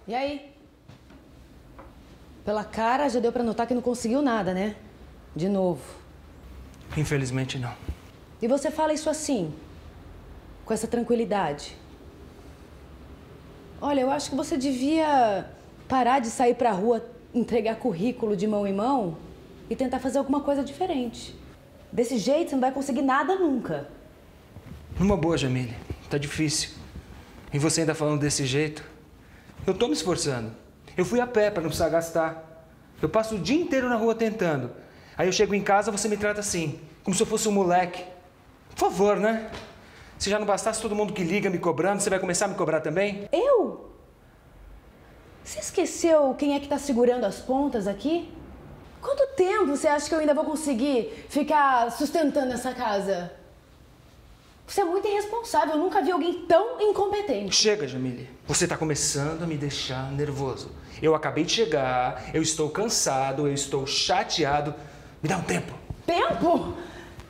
E aí? Pela cara, já deu pra notar que não conseguiu nada, né? De novo. Infelizmente, não. E você fala isso assim, com essa tranquilidade? Olha, eu acho que você devia parar de sair pra rua, entregar currículo de mão em mão e tentar fazer alguma coisa diferente. Desse jeito, você não vai conseguir nada nunca. Numa boa, Jamile. Tá difícil. E você ainda falando desse jeito? Eu tô me esforçando. Eu fui a pé pra não precisar gastar. Eu passo o dia inteiro na rua tentando. Aí eu chego em casa, você me trata assim, como se eu fosse um moleque. Por favor, né? Se já não bastasse todo mundo que liga me cobrando, você vai começar a me cobrar também? Eu? Você esqueceu quem é que tá segurando as pontas aqui? Quanto tempo você acha que eu ainda vou conseguir ficar sustentando essa casa? Você é muito irresponsável, eu nunca vi alguém tão incompetente. Chega, Jamile. Você tá começando a me deixar nervoso. Eu acabei de chegar, eu estou cansado, eu estou chateado. Me dá um tempo. Tempo?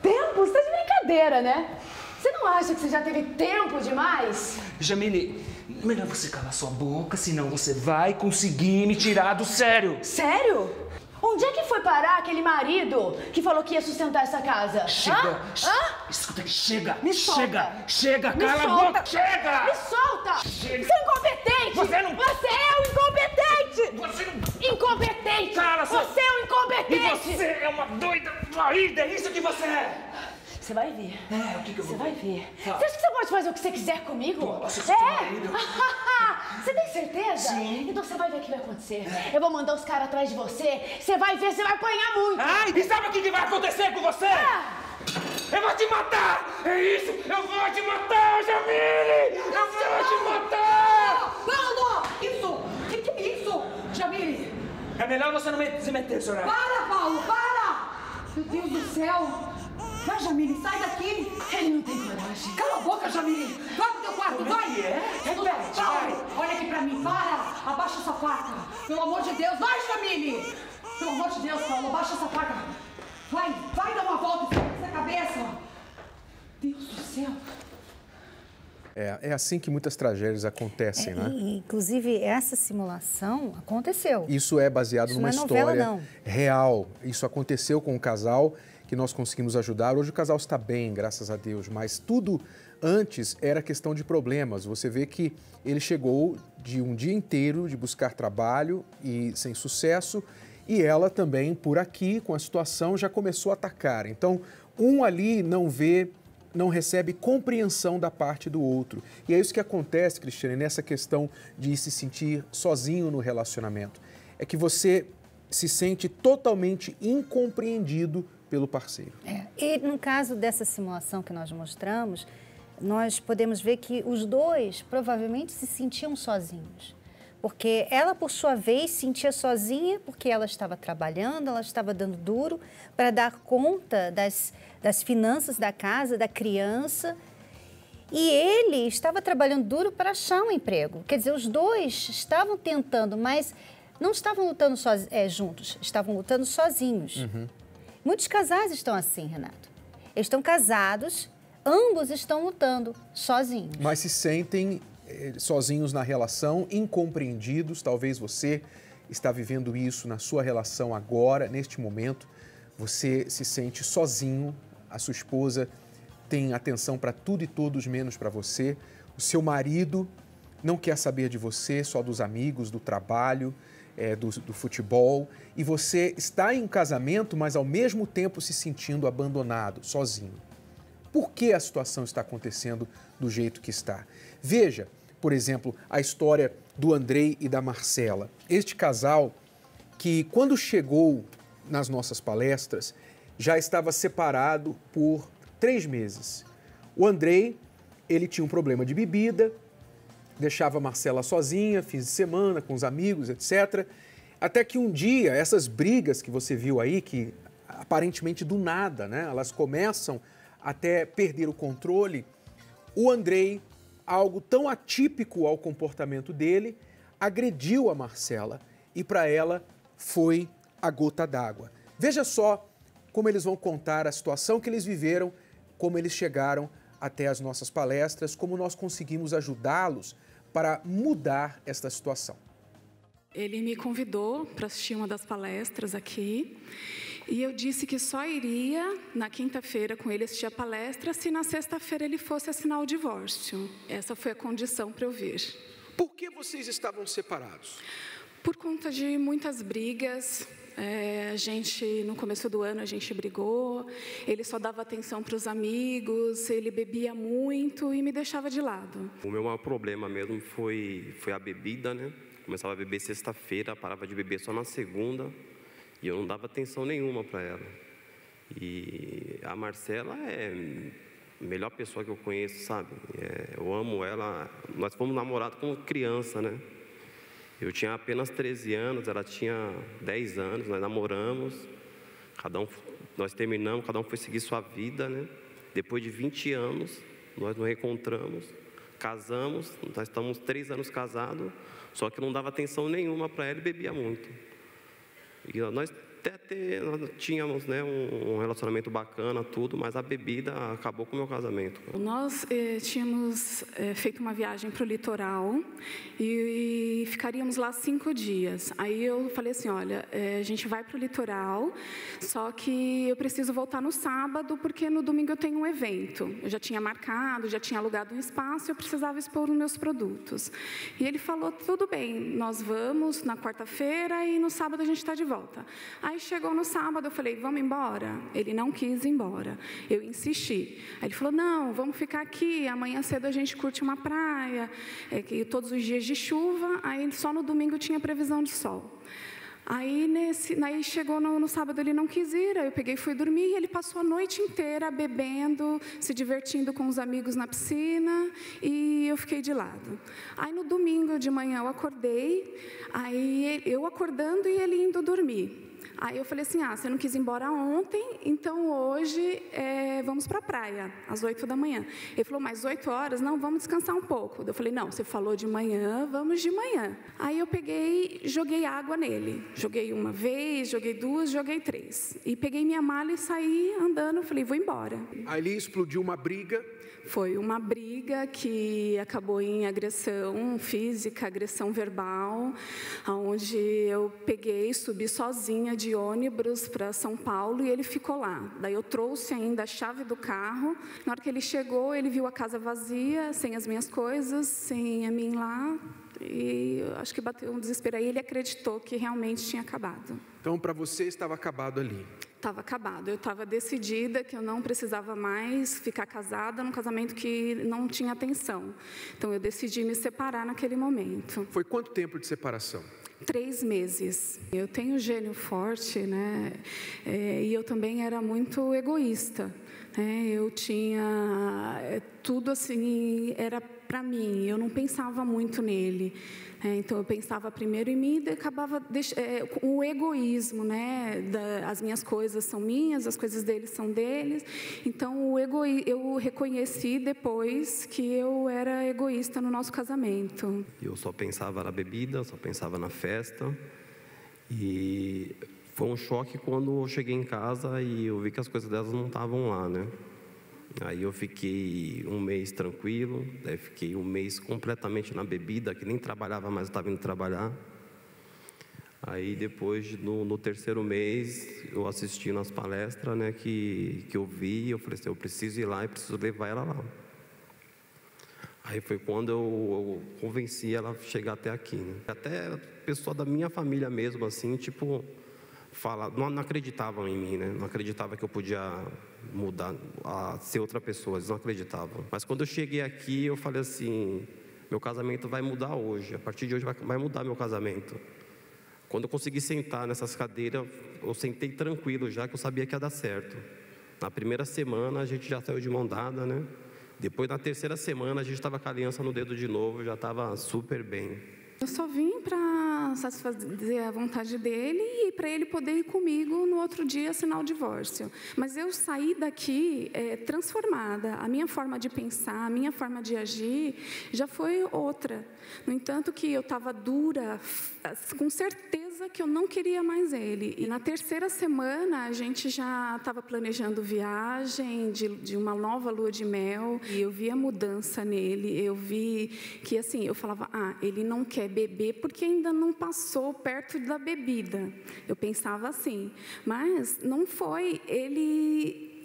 Tempo? Você tá de brincadeira, né? Você não acha que você já teve tempo demais? Jamile, melhor você calar sua boca, senão você vai conseguir me tirar do sério. Sério? Onde é que foi parar aquele marido que falou que ia sustentar essa casa? Chega! Hã? Escuta aqui, chega! Me solta! Chega! Me Cala a solta! boca! Chega! Me solta! Chega. Você é incompetente! Você não- Você é um incompetente! Você não... Incompetente! Cala sua- Você é um E incompetente! você é uma doida varrida, é isso que você é! Você vai ver. É, o que eu Você vou vai ver? ver. Fala. Você acha que você pode fazer o que você quiser comigo? Nossa, eu sou seu marido. Você tem certeza? Sim. Então você vai ver o que vai acontecer. Eu vou mandar os caras atrás de você. Você vai ver, você vai apanhar muito. Ai, e sabe o que vai acontecer com você? Eu vou te matar! É isso! Eu vou te matar, Jamile! Eu vou te matar! Paulo! Isso! Que é isso? Jamile! É melhor você não se meter, senhora. Para, Paulo! Para! Meu Deus do céu! Vai, Jamile, sai daqui! Ele não tem coragem. Cala a boca, Jamile! Vai pro teu quarto, vai! Repete, Paulo, olha aqui pra mim, para! Abaixa essa faca! Pelo amor de Deus, vai, Jamile! Pelo amor de Deus, Paulo, abaixa essa faca! Vai dar uma volta nessa cabeça! Deus do céu! É assim que muitas tragédias acontecem, né? Inclusive, essa simulação aconteceu. Isso é baseado Isso numa não é novela, história não. real. Isso aconteceu com um casal que nós conseguimos ajudar. Hoje o casal está bem, graças a Deus, mas tudo antes era questão de problemas. Você vê que ele chegou de um dia inteiro de buscar trabalho e sem sucesso, e ela também, por aqui, com a situação, já começou a atacar. Então, um ali não vê, não recebe compreensão da parte do outro. E é isso que acontece, Cristiane, nessa questão de se sentir sozinho no relacionamento. É que você se sente totalmente incompreendido pelo parceiro. E no caso dessa simulação que nós mostramos, nós podemos ver que os dois provavelmente se sentiam sozinhos. Porque ela, por sua vez, se sentia sozinha porque ela estava trabalhando, ela estava dando duro para dar conta das finanças da casa, da criança. E ele estava trabalhando duro para achar um emprego. Quer dizer, os dois estavam tentando, mas não estavam lutando juntos, estavam lutando sozinhos. Muitos casais estão assim, Renato. Eles estão casados, ambos estão lutando sozinhos. Mas se sentem sozinhos na relação, incompreendidos. Talvez você está vivendo isso na sua relação agora, neste momento. Você se sente sozinho, a sua esposa tem atenção para tudo e todos menos para você. O seu marido não quer saber de você, só dos amigos, do trabalho, do futebol. E você está em um casamento, mas ao mesmo tempo se sentindo abandonado, sozinho. Por que a situação está acontecendo do jeito que está? Veja, por exemplo, a história do Andrei e da Marcela. Este casal que, quando chegou nas nossas palestras, já estava separado por 3 meses. O Andrei, ele tinha um problema de bebida, deixava a Marcela sozinha, fins de semana, com os amigos, etc. Até que um dia, essas brigas que você viu aí, que aparentemente do nada, né? Elas começam até perder o controle. O Andrei, algo tão atípico ao comportamento dele, agrediu a Marcela e para ela foi a gota d'água. Veja só como eles vão contar a situação que eles viveram, como eles chegaram até as nossas palestras, como nós conseguimos ajudá-los para mudar esta situação. Ele me convidou para assistir uma das palestras aqui e eu disse que só iria na quinta-feira com ele assistir a palestra se na sexta-feira ele fosse assinar o divórcio. Essa foi a condição para eu vir. Por que vocês estavam separados? Por conta de muitas brigas. No começo do ano, a gente brigou, ele só dava atenção para os amigos, ele bebia muito e me deixava de lado. O meu maior problema mesmo foi a bebida, né? Começava a beber sexta-feira, parava de beber só na segunda e eu não dava atenção nenhuma para ela. E a Marcela é a melhor pessoa que eu conheço, sabe? Eu amo ela, nós fomos namorados como criança, né? Eu tinha apenas 13 anos, ela tinha 10 anos, nós namoramos, nós terminamos, cada um foi seguir sua vida, né? Depois de 20 anos, nós nos reencontramos, casamos, nós estamos 3 anos casados, só que eu não dava atenção nenhuma para ela e bebia muito. E nós tínhamos, né, um relacionamento bacana, tudo, mas a bebida acabou com o meu casamento. Nós tínhamos feito uma viagem para o litoral e ficaríamos lá 5 dias. Aí eu falei assim, olha, a gente vai para o litoral, só que eu preciso voltar no sábado, porque no domingo eu tenho um evento. Eu já tinha marcado, já tinha alugado um espaço, eu precisava expor os meus produtos. E ele falou, tudo bem, nós vamos na quarta-feira e no sábado a gente está de volta. Aí chegou no sábado, eu falei, vamos embora? Ele não quis ir embora. Eu insisti. Aí ele falou, não, vamos ficar aqui, amanhã cedo a gente curte uma praia, todos os dias de chuva, aí só no domingo tinha previsão de sol. Aí chegou no sábado, ele não quis ir, aí eu peguei e fui dormir, e ele passou a noite inteira bebendo, se divertindo com os amigos na piscina, e eu fiquei de lado. Aí no domingo de manhã eu acordei, aí eu acordando e ele indo dormir. Aí eu falei assim, você não quis ir embora ontem, então hoje vamos para a praia, às 8 da manhã. Ele falou, mas 8 horas? Não, vamos descansar um pouco. Eu falei, não, você falou de manhã, vamos de manhã. Aí eu peguei, joguei água nele. Joguei uma vez, joguei 2, joguei 3. E peguei minha mala e saí andando, falei, vou embora. Ali explodiu uma briga. Foi uma briga que acabou em agressão física, agressão verbal, onde eu peguei, subi sozinha de ônibus para São Paulo e ele ficou lá. Daí eu trouxe ainda a chave do carro. Na hora que ele chegou, ele viu a casa vazia, sem as minhas coisas, sem a mim lá. E eu acho que bateu um desespero aí. Ele acreditou que realmente tinha acabado. Então, para você, estava acabado ali? Estava acabado. Eu estava decidida que eu não precisava mais ficar casada num casamento que não tinha atenção. Então, eu decidi me separar naquele momento. Foi quanto tempo de separação? 3 meses. Eu tenho gênio forte, né? E eu também era muito egoísta. Eu tinha tudo assim, era para mim. Eu não pensava muito nele. Então eu pensava primeiro em mim e acabava com o egoísmo, né? As minhas coisas são minhas, as coisas deles são deles. Então eu reconheci depois que eu era egoísta no nosso casamento. Eu só pensava na bebida, só pensava na festa. E foi um choque quando eu cheguei em casa e eu vi que as coisas delas não estavam lá, né? Aí eu fiquei 1 mês tranquilo, daí fiquei 1 mês completamente na bebida, que nem trabalhava mais, eu estava indo trabalhar. Aí depois, no 3º mês, eu assisti nas palestras, né, que eu vi, eu falei assim, eu preciso ir lá e preciso levar ela lá. Aí foi quando eu convenci ela a chegar até aqui, né? Até pessoa da minha família mesmo, assim, tipo... não acreditavam em mim, né? Não acreditavam que eu podia mudar, a ser outra pessoa, eles não acreditavam. Mas quando eu cheguei aqui, eu falei assim, meu casamento vai mudar hoje, a partir de hoje vai mudar meu casamento. Quando eu consegui sentar nessas cadeiras, eu sentei tranquilo já, que eu sabia que ia dar certo. Na primeira semana, a gente já saiu de mão dada, né? Depois, na 3ª semana, a gente estava com a aliança no dedo de novo, já estava super bem. Eu só vim para satisfazer a vontade dele e para ele poder ir comigo no outro dia assinar o divórcio. Mas eu saí daqui transformada. A minha forma de pensar, a minha forma de agir já foi outra. No entanto, que eu estava dura, com certeza certeza que eu não queria mais ele. E na terceira semana, a gente já estava planejando viagem de uma nova lua de mel. E eu vi a mudança nele. Eu vi que, assim, eu falava, ele não quer beber porque ainda não passou perto da bebida. Eu pensava assim. Mas não foi.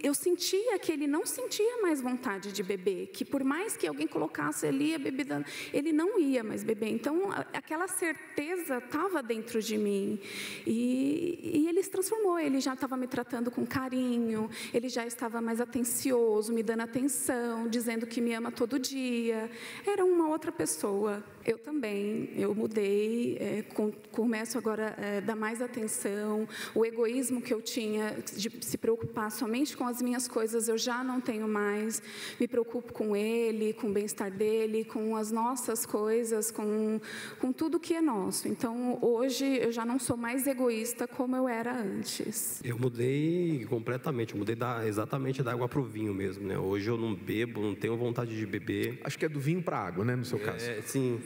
Eu sentia que ele não sentia mais vontade de beber, que por mais que alguém colocasse ali a bebida, ele não ia mais beber. Então, aquela certeza estava dentro de mim. E ele se transformou, ele já estava me tratando com carinho, ele já estava mais atencioso, me dando atenção, dizendo que me ama todo dia. Era uma outra pessoa. Eu também, eu mudei, começo agora a dar mais atenção. O egoísmo que eu tinha de se preocupar somente com as minhas coisas, eu já não tenho mais. Me preocupo com ele, com o bem-estar dele, com as nossas coisas, com tudo que é nosso. Então, hoje, eu já não sou mais egoísta como eu era antes. Eu mudei completamente, eu mudei exatamente da água para o vinho mesmo, né? Hoje eu não bebo, não tenho vontade de beber. Acho que é do vinho para a água, né, no seu caso? Sim.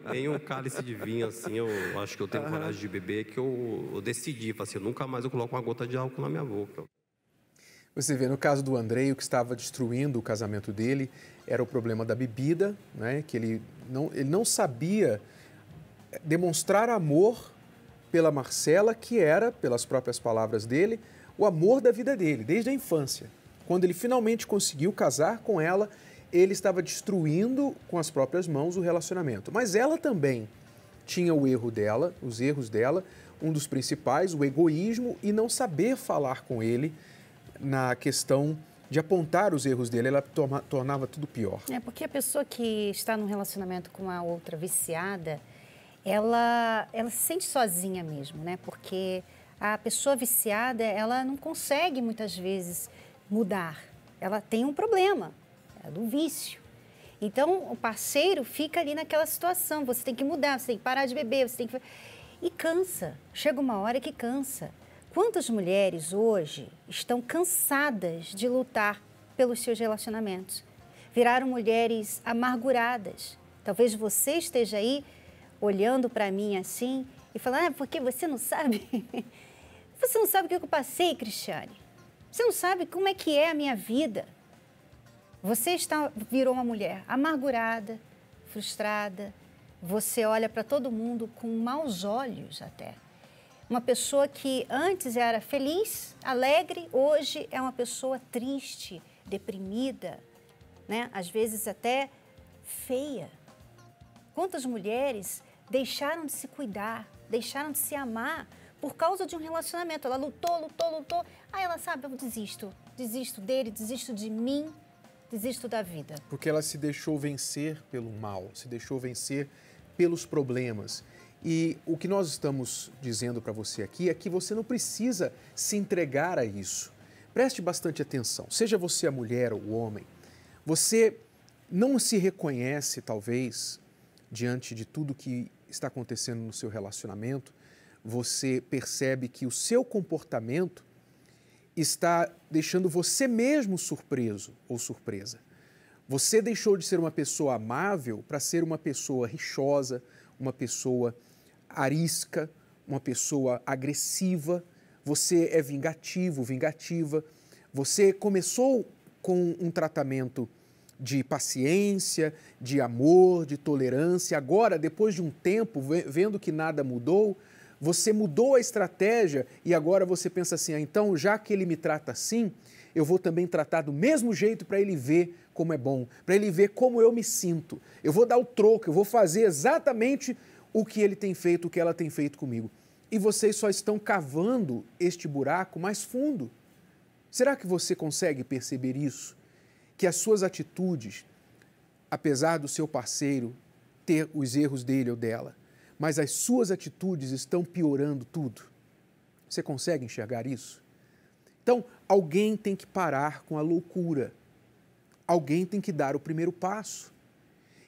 Nem um cálice de vinho, assim, eu acho que eu tenho coragem de beber, que eu decidi, assim, nunca mais eu coloco uma gota de álcool na minha boca. Você vê, no caso do Andrei, o que estava destruindo o casamento dele era o problema da bebida, né? Que ele não sabia demonstrar amor pela Marcela, que era, pelas próprias palavras dele, o amor da vida dele, desde a infância. Quando ele finalmente conseguiu casar com ela, ele estava destruindo com as próprias mãos o relacionamento. Mas ela também tinha o erro dela, os erros dela, um dos principais, o egoísmo e não saber falar com ele na questão de apontar os erros dele, ela tornava tudo pior. É porque a pessoa que está num relacionamento com a outra viciada, ela se sente sozinha mesmo, né? Porque a pessoa viciada, ela não consegue muitas vezes mudar. Ela tem um problema. Do vício. Então, o parceiro fica ali naquela situação, você tem que mudar, você tem que parar de beber, você tem que... E cansa, chega uma hora que cansa. Quantas mulheres hoje estão cansadas de lutar pelos seus relacionamentos? Viraram mulheres amarguradas. Talvez você esteja aí olhando para mim assim e falando, porque você não sabe? Você não sabe o que eu passei, Cristiane. Você não sabe como é que é a minha vida. Você virou uma mulher amargurada, frustrada, você olha para todo mundo com maus olhos até. Uma pessoa que antes era feliz, alegre, hoje é uma pessoa triste, deprimida, né? Às vezes até feia. Quantas mulheres deixaram de se cuidar, deixaram de se amar por causa de um relacionamento? Ela lutou, aí ela sabe, eu desisto dele, desisto de mim. Desisto da vida. Porque ela se deixou vencer pelo mal, se deixou vencer pelos problemas. E o que nós estamos dizendo para você aqui é que você não precisa se entregar a isso. Preste bastante atenção, seja você a mulher ou o homem. Você não se reconhece, talvez, diante de tudo que está acontecendo no seu relacionamento. Você percebe que o seu comportamento está deixando você mesmo surpreso ou surpresa. Você deixou de ser uma pessoa amável para ser uma pessoa rixosa, uma pessoa arisca, uma pessoa agressiva. Você é vingativo, vingativa. Você começou com um tratamento de paciência, de amor, de tolerância. Agora, depois de um tempo, vendo que nada mudou, você mudou a estratégia e agora você pensa assim, então, já que ele me trata assim, eu vou também tratar do mesmo jeito para ele ver como é bom, para ele ver como eu me sinto. Eu vou dar o troco, eu vou fazer exatamente o que ele tem feito, o que ela tem feito comigo. E vocês só estão cavando este buraco mais fundo. Será que você consegue perceber isso? Que as suas atitudes, apesar do seu parceiro ter os erros dele ou dela, mas as suas atitudes estão piorando tudo. Você consegue enxergar isso? Então, alguém tem que parar com a loucura. Alguém tem que dar o primeiro passo.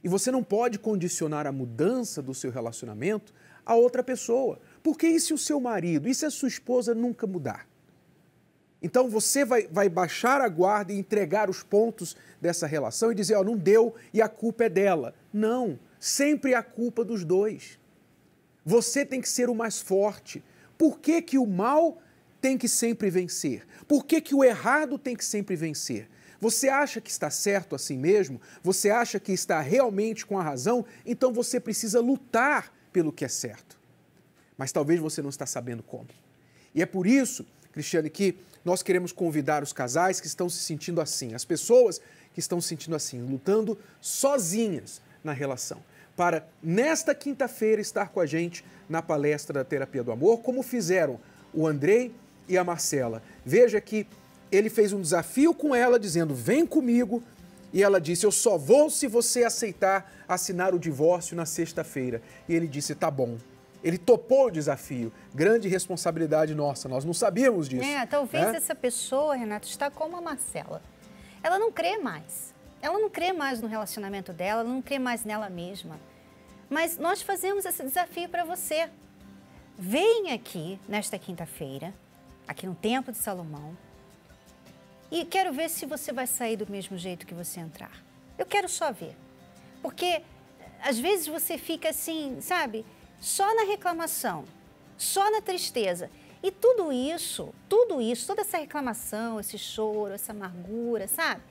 E você não pode condicionar a mudança do seu relacionamento a outra pessoa. Porque e se o seu marido, e se a sua esposa nunca mudar? Então você vai baixar a guarda e entregar os pontos dessa relação e dizer, não deu e a culpa é dela. Não. Sempre é a culpa dos dois. Você tem que ser o mais forte. Por que que o mal tem que sempre vencer? Por que que o errado tem que sempre vencer? Você acha que está certo assim mesmo? Você acha que está realmente com a razão? Então você precisa lutar pelo que é certo. Mas talvez você não está sabendo como. E é por isso, Cristiane, que nós queremos convidar os casais que estão se sentindo assim, as pessoas que estão se sentindo assim, lutando sozinhas na relação, para nesta quinta-feira estar com a gente na palestra da Terapia do Amor, como fizeram o Andrei e a Marcela. Veja que ele fez um desafio com ela, dizendo, vem comigo, e ela disse, eu só vou se você aceitar assinar o divórcio na sexta-feira. E ele disse, tá bom. Ele topou o desafio. Grande responsabilidade nossa, nós não sabíamos disso. Talvez essa pessoa, Renato, está como a Marcela. Ela não crê mais. Ela não crê mais no relacionamento dela, ela não crê mais nela mesma. Mas nós fazemos esse desafio para você. Vem aqui nesta quinta-feira, aqui no Templo de Salomão, e quero ver se você vai sair do mesmo jeito que você entrar. Eu quero só ver. Porque às vezes você fica assim, sabe, só na reclamação, só na tristeza. E tudo isso, toda essa reclamação, esse choro, essa amargura, sabe?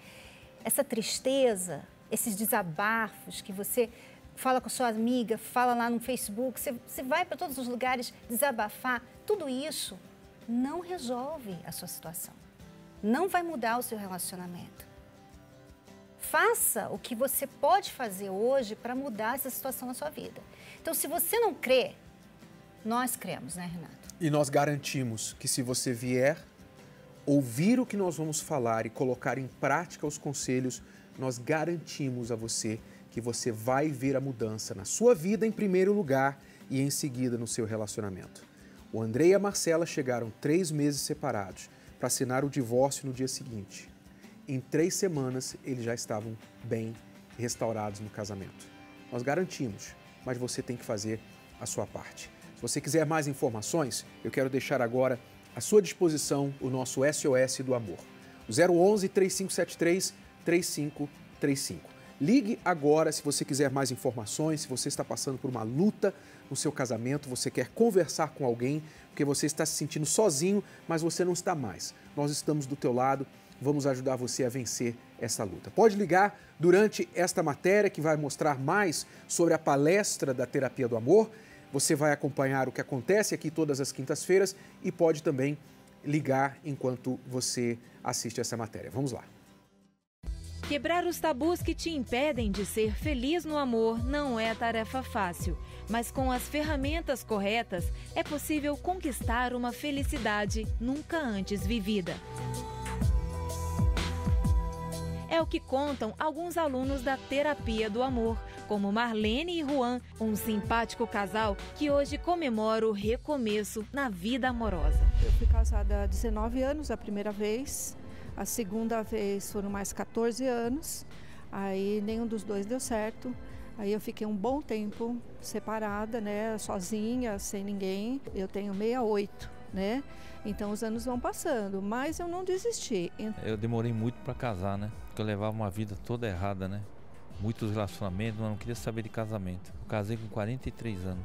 Essa tristeza, esses desabafos que você fala com sua amiga, fala lá no Facebook, você vai para todos os lugares desabafar, tudo isso não resolve a sua situação. Não vai mudar o seu relacionamento. Faça o que você pode fazer hoje para mudar essa situação na sua vida. Então, se você não crê, nós cremos, né, Renato? E nós garantimos que se você vier, ouvir o que nós vamos falar e colocar em prática os conselhos, nós garantimos a você que você vai ver a mudança na sua vida em primeiro lugar e em seguida no seu relacionamento. O Andrei e a Marcela chegaram 3 meses separados para assinar o divórcio no dia seguinte. Em 3 semanas, eles já estavam bem restaurados no casamento. Nós garantimos, mas você tem que fazer a sua parte. Se você quiser mais informações, eu quero deixar agora à sua disposição o nosso SOS do Amor. O 011 3573 3535. Ligue agora se você quiser mais informações, se você está passando por uma luta no seu casamento, você quer conversar com alguém, porque você está se sentindo sozinho, mas você não está mais. Nós estamos do teu lado, vamos ajudar você a vencer essa luta. Pode ligar durante esta matéria que vai mostrar mais sobre a palestra da Terapia do Amor. Você vai acompanhar o que acontece aqui todas as quintas-feiras e pode também ligar enquanto você assiste essa matéria. Vamos lá. Quebrar os tabus que te impedem de ser feliz no amor não é tarefa fácil, mas com as ferramentas corretas é possível conquistar uma felicidade nunca antes vivida. É o que contam alguns alunos da Terapia do Amor, como Marlene e Juan, um simpático casal que hoje comemora o recomeço na vida amorosa. Eu fui casada há 19 anos a primeira vez. A segunda vez foram mais 14 anos, aí nenhum dos dois deu certo. Aí eu fiquei um bom tempo separada, né, sozinha, sem ninguém. Eu tenho 68, né? Então os anos vão passando, mas eu não desisti. Eu demorei muito para casar, né? Porque eu levava uma vida toda errada, né? Muitos relacionamentos, mas não queria saber de casamento. Eu casei com 43 anos.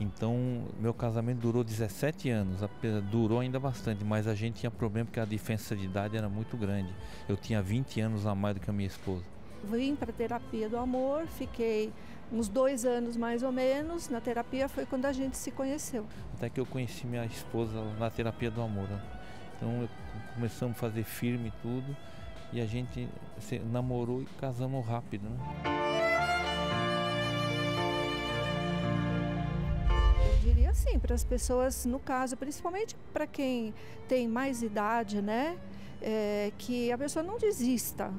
Então, meu casamento durou 17 anos, durou ainda bastante, mas a gente tinha problema porque a diferença de idade era muito grande. Eu tinha 20 anos a mais do que a minha esposa. Vim para a Terapia do Amor, fiquei uns 2 anos mais ou menos. Na terapia foi quando a gente se conheceu. Até que eu conheci minha esposa na Terapia do Amor, né? Então, começamos a fazer firme tudo e a gente namorou e casamos rápido, né? Diria assim, para as pessoas, no caso, principalmente para quem tem mais idade, né, que a pessoa não desista,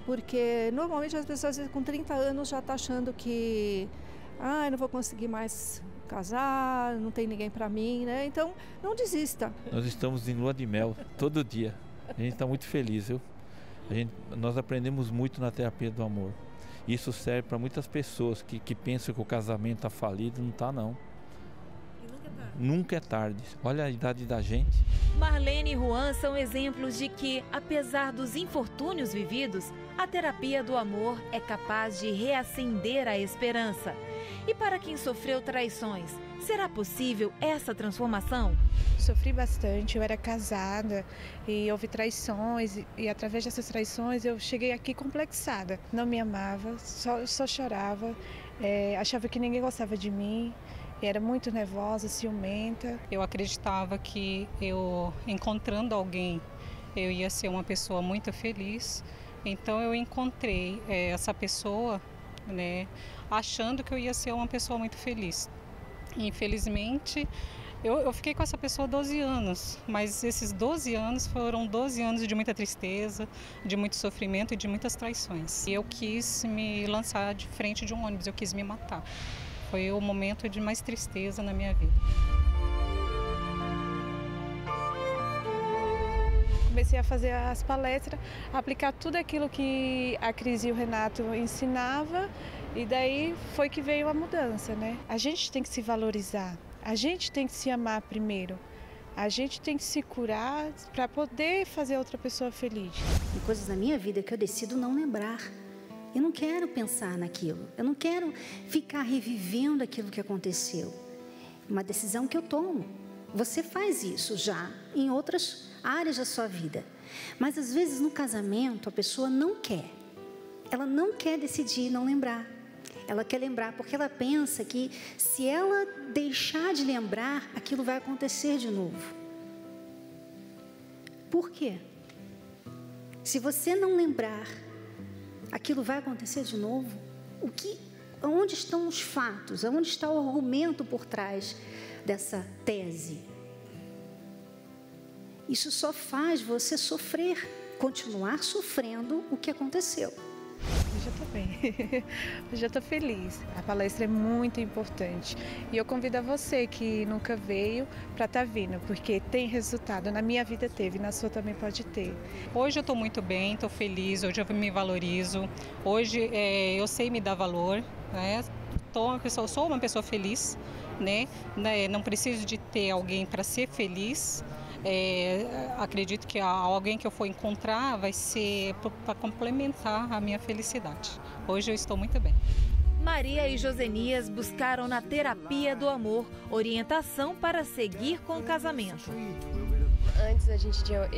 porque normalmente as pessoas com 30 anos já estão achando que não vou conseguir mais casar, não tem ninguém para mim, né, então não desista. Nós estamos em lua de mel todo dia, a gente está muito feliz, viu? Nós aprendemos muito na Terapia do Amor. Isso serve para muitas pessoas que pensam que o casamento está falido, não está não. E nunca é Nunca é tarde. Olha a idade da gente. Marlene e Juan são exemplos de que, apesar dos infortúnios vividos, a terapia do amor é capaz de reacender a esperança. E para quem sofreu traições, será possível essa transformação? Sofri bastante, eu era casada e houve traições e através dessas traições eu cheguei aqui complexada. Não me amava, só chorava, achava que ninguém gostava de mim. Era muito nervosa, ciumenta. Eu acreditava que eu, encontrando alguém, eu ia ser uma pessoa muito feliz. Então eu encontrei essa pessoa, né, achando que eu ia ser uma pessoa muito feliz. Infelizmente, eu fiquei com essa pessoa 12 anos, mas esses 12 anos foram 12 anos de muita tristeza, de muito sofrimento e de muitas traições. E eu quis me lançar de frente de um ônibus, eu quis me matar. Foi o momento de mais tristeza na minha vida. Comecei a fazer as palestras, aplicar tudo aquilo que a Cris e o Renato ensinavam e daí foi que veio a mudança, né? A gente tem que se valorizar, a gente tem que se amar primeiro, a gente tem que se curar para poder fazer outra pessoa feliz. Tem coisas na minha vida que eu decido não lembrar. Eu não quero pensar naquilo, eu não quero ficar revivendo aquilo que aconteceu. É uma decisão que eu tomo. Você faz isso já em outras áreas da sua vida. Mas às vezes no casamento a pessoa não quer. Ela não quer decidir não lembrar. Ela quer lembrar porque ela pensa que se ela deixar de lembrar, aquilo vai acontecer de novo. Por quê? Se você não lembrar, aquilo vai acontecer de novo? Onde estão os fatos? Onde está o argumento por trás dessa tese? Isso só faz você sofrer, continuar sofrendo o que aconteceu. Eu já estou bem, eu já estou feliz. A palestra é muito importante. E eu convido a você que nunca veio para estar vindo, porque tem resultado. Na minha vida teve, na sua também pode ter. Hoje eu estou muito bem, estou feliz, hoje eu me valorizo. Hoje eu sei me dar valor, né? Sou uma pessoa feliz, né? Não preciso de ter alguém para ser feliz. Acredito que alguém que eu for encontrar vai ser para complementar a minha felicidade. Hoje eu estou muito bem. Maria e Josenias buscaram na terapia do amor orientação para seguir com o casamento. Antes a gente tinha,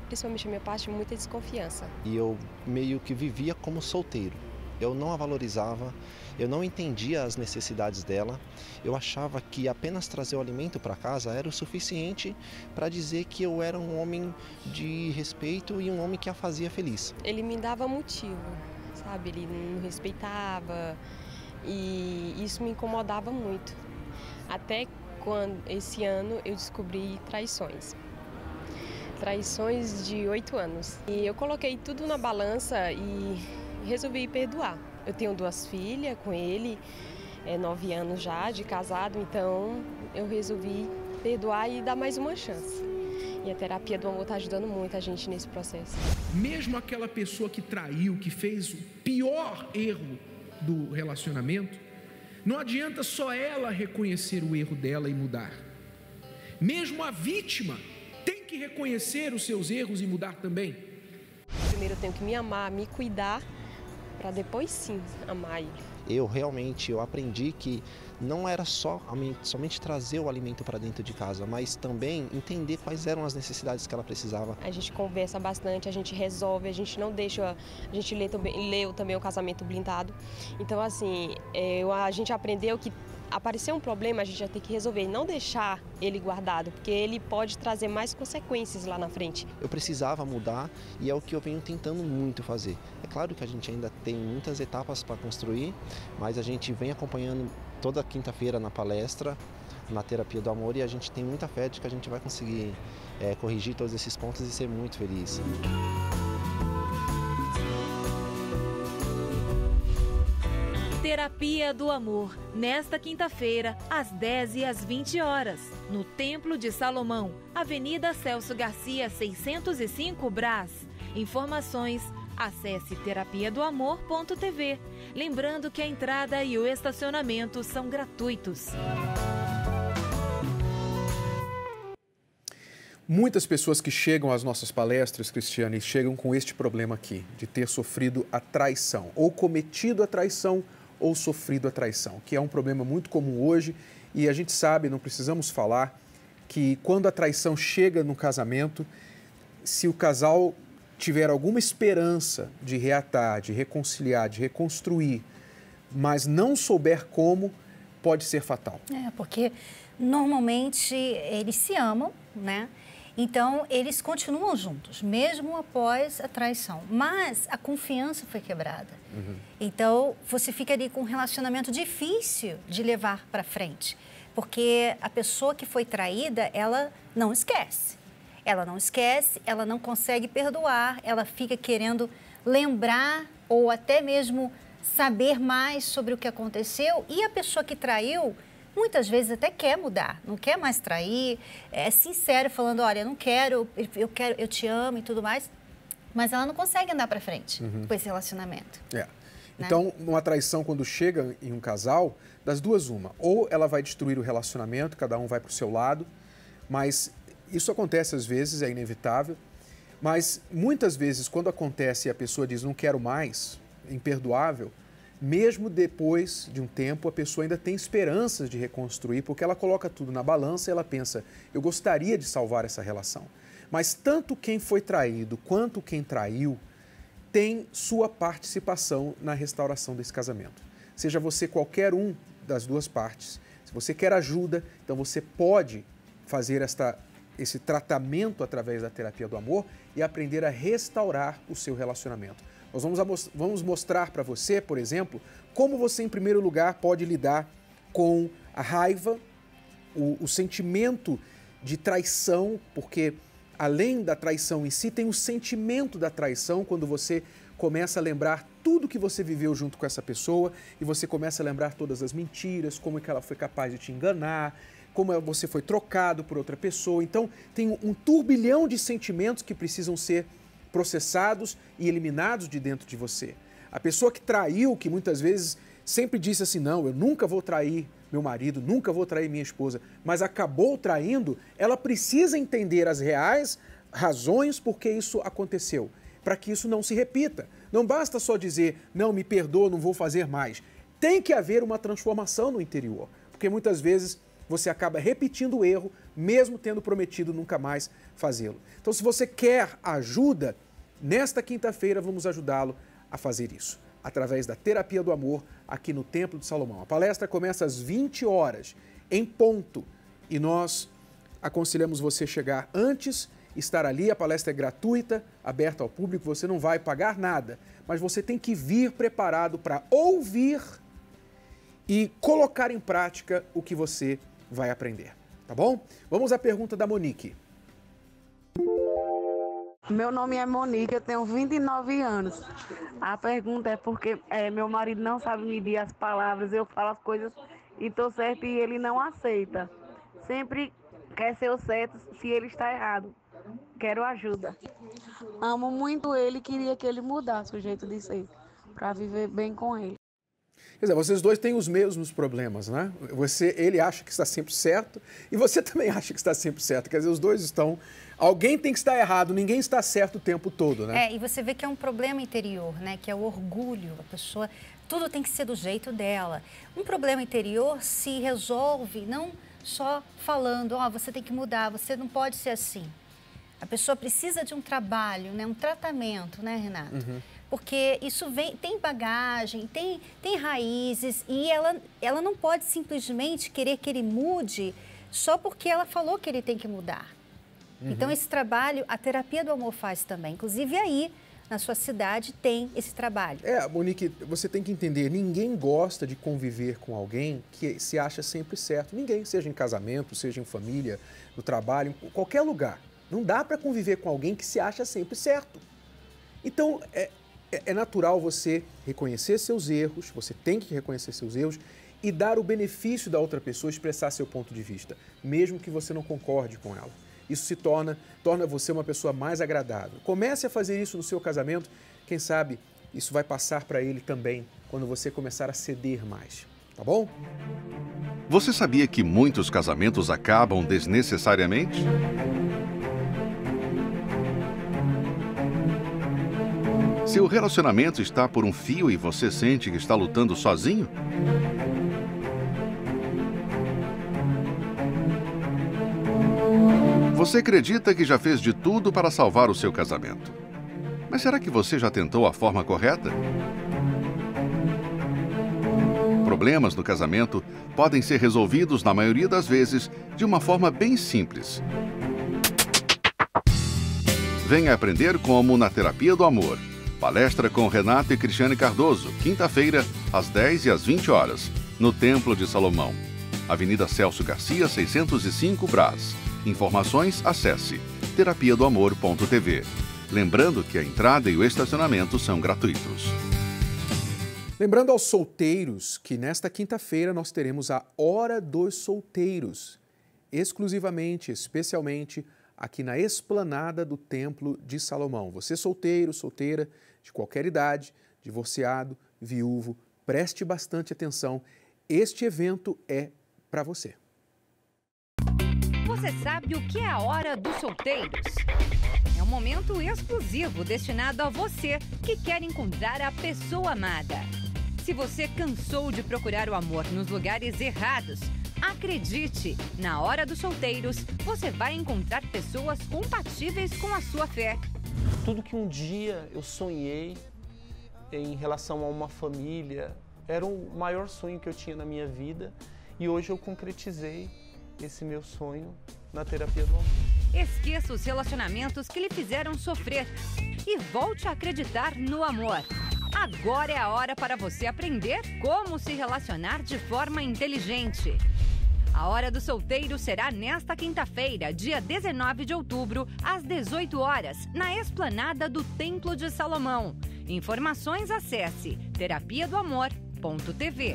principalmente a minha parte, muita desconfiança. E eu meio que vivia como solteiro. Eu não a valorizava, eu não entendia as necessidades dela. Eu achava que apenas trazer o alimento para casa era o suficiente para dizer que eu era um homem de respeito e um homem que a fazia feliz. Ele me dava motivo, sabe? Ele não respeitava e isso me incomodava muito. Até quando, esse ano, eu descobri traições. Traições de 8 anos. E eu coloquei tudo na balança e resolvi perdoar. Eu tenho 2 filhas com ele, 9 anos já de casado, então eu resolvi perdoar e dar mais uma chance. E a terapia do amor está ajudando muito a gente nesse processo. Mesmo aquela pessoa que traiu, que fez o pior erro do relacionamento, não adianta só ela reconhecer o erro dela e mudar. Mesmo a vítima tem que reconhecer os seus erros e mudar também. Primeiro eu tenho que me amar, me cuidar, para depois sim amar ele. Eu aprendi que não era somente trazer o alimento para dentro de casa, mas também entender quais eram as necessidades que ela precisava. A gente conversa bastante, a gente resolve, a gente não deixa, a gente leu também o Casamento Blindado. Então assim, a gente aprendeu que aparecer um problema, a gente já tem que resolver e não deixar ele guardado, porque ele pode trazer mais consequências lá na frente. Eu precisava mudar e é o que eu venho tentando muito fazer. É claro que a gente ainda tem muitas etapas para construir, mas a gente vem acompanhando toda quinta-feira na palestra, na terapia do amor, e a gente tem muita fé de que a gente vai conseguir corrigir todos esses pontos e ser muito feliz. Terapia do Amor, nesta quinta-feira, às 10 e às 20 horas, no Templo de Salomão, Avenida Celso Garcia, 605 Brás. Informações, acesse terapiadoamor.tv. Lembrando que a entrada e o estacionamento são gratuitos. Muitas pessoas que chegam às nossas palestras, Cristiane, chegam com este problema aqui, de ter sofrido a traição, ou cometido a traição, ou sofrido a traição, que é um problema muito comum hoje, e a gente sabe, não precisamos falar, que quando a traição chega no casamento, se o casal tiver alguma esperança de reatar, de reconciliar, de reconstruir, mas não souber como, pode ser fatal. Porque normalmente eles se amam, né? Então, eles continuam juntos, mesmo após a traição. Mas a confiança foi quebrada. Então, você fica ali com um relacionamento difícil de levar para frente. Porque a pessoa que foi traída, ela não esquece. Ela não esquece, ela não consegue perdoar, ela fica querendo lembrar ou até mesmo saber mais sobre o que aconteceu. E a pessoa que traiu, muitas vezes até quer mudar, não quer mais trair, é sincero, falando, olha, eu não quero, eu te amo e tudo mais, mas ela não consegue andar para frente com esse relacionamento. Né? Então, uma traição, quando chega em um casal, das duas uma, ou ela vai destruir o relacionamento, cada um vai para o seu lado, mas isso acontece às vezes, é inevitável, mas muitas vezes quando acontece e a pessoa diz não quero mais, imperdoável, mesmo depois de um tempo, a pessoa ainda tem esperanças de reconstruir, porque ela coloca tudo na balança e ela pensa, eu gostaria de salvar essa relação. Mas tanto quem foi traído quanto quem traiu tem sua participação na restauração desse casamento. Seja você qualquer um das duas partes. Se você quer ajuda, então você pode fazer esse tratamento através da terapia do amor e aprender a restaurar o seu relacionamento. Nós vamos mostrar para você, por exemplo, como você, em primeiro lugar, pode lidar com a raiva, o sentimento de traição, porque além da traição em si, tem o sentimento da traição quando você começa a lembrar tudo que você viveu junto com essa pessoa e você começa a lembrar todas as mentiras, como é que ela foi capaz de te enganar, como você foi trocado por outra pessoa. Então, tem um turbilhão de sentimentos que precisam ser processados e eliminados de dentro de você. A pessoa que traiu, que muitas vezes sempre disse assim, não, eu nunca vou trair meu marido, nunca vou trair minha esposa, mas acabou traindo, ela precisa entender as reais razões por que isso aconteceu, para que isso não se repita. Não basta só dizer, não, me perdoa, não vou fazer mais. Tem que haver uma transformação no interior, porque muitas vezes você acaba repetindo o erro, mesmo tendo prometido nunca mais fazê-lo. Então, se você quer ajuda, nesta quinta-feira vamos ajudá-lo a fazer isso, através da terapia do amor aqui no Templo de Salomão. A palestra começa às 20 horas, em ponto, e nós aconselhamos você chegar antes, estar ali, a palestra é gratuita, aberta ao público, você não vai pagar nada, mas você tem que vir preparado para ouvir e colocar em prática o que você vai aprender, tá bom? Vamos à pergunta da Monique. Meu nome é Monique, eu tenho 29 anos. A pergunta é porque meu marido não sabe medir as palavras, eu falo as coisas e estou certo e ele não aceita. Sempre quer ser o certo se ele está errado. Quero ajuda. Amo muito ele e queria que ele mudasse o jeito de ser, para viver bem com ele. Quer dizer, vocês dois têm os mesmos problemas, né? Ele acha que está sempre certo e você também acha que está sempre certo. Quer dizer, os dois estão... Alguém tem que estar errado, ninguém está certo o tempo todo, né? E você vê que é um problema interior, né? Que é o orgulho. A pessoa, tudo tem que ser do jeito dela. Um problema interior se resolve não só falando, você tem que mudar, você não pode ser assim. A pessoa precisa de um trabalho, né? Um tratamento, né, Renato? Porque isso tem bagagem, tem raízes e ela não pode simplesmente querer que ele mude só porque ela falou que ele tem que mudar. Então, esse trabalho, a terapia do amor faz também. Inclusive, aí, na sua cidade, tem esse trabalho. Monique, você tem que entender, ninguém gosta de conviver com alguém que se acha sempre certo. Ninguém, seja em casamento, seja em família, no trabalho, em qualquer lugar. Não dá para conviver com alguém que se acha sempre certo. Então, é natural você reconhecer seus erros, você tem que reconhecer seus erros e dar o benefício da outra pessoa expressar seu ponto de vista, mesmo que você não concorde com ela. Isso torna você uma pessoa mais agradável. Comece a fazer isso no seu casamento, quem sabe isso vai passar para ele também, quando você começar a ceder mais, tá bom? Você sabia que muitos casamentos acabam desnecessariamente? Seu relacionamento está por um fio e você sente que está lutando sozinho? Você acredita que já fez de tudo para salvar o seu casamento. Mas será que você já tentou a forma correta? Problemas no casamento podem ser resolvidos, na maioria das vezes, de uma forma bem simples. Venha aprender como na Terapia do Amor. Palestra com Renato e Cristiane Cardoso, quinta-feira, às 10 e às 20 horas, no Templo de Salomão. Avenida Celso Garcia, 605, Brás. Informações, acesse terapiadoamor.tv. Lembrando que a entrada e o estacionamento são gratuitos. Lembrando aos solteiros que nesta quinta-feira nós teremos a Hora dos Solteiros, exclusivamente, especialmente, aqui na esplanada do Templo de Salomão. Você solteiro, solteira, de qualquer idade, divorciado, viúvo, preste bastante atenção. Este evento é para você. Você sabe o que é a Hora dos Solteiros? É um momento exclusivo destinado a você que quer encontrar a pessoa amada. Se você cansou de procurar o amor nos lugares errados, acredite, na Hora dos Solteiros, você vai encontrar pessoas compatíveis com a sua fé. Tudo que um dia eu sonhei em relação a uma família era o maior sonho que eu tinha na minha vida e hoje eu concretizei esse meu sonho na Terapia do Amor. Esqueça os relacionamentos que lhe fizeram sofrer e volte a acreditar no amor. Agora é a hora para você aprender como se relacionar de forma inteligente. A Hora do Solteiro será nesta quinta-feira, dia 19 de outubro, às 18 horas, na esplanada do Templo de Salomão. Informações, acesse terapiadoamor.tv.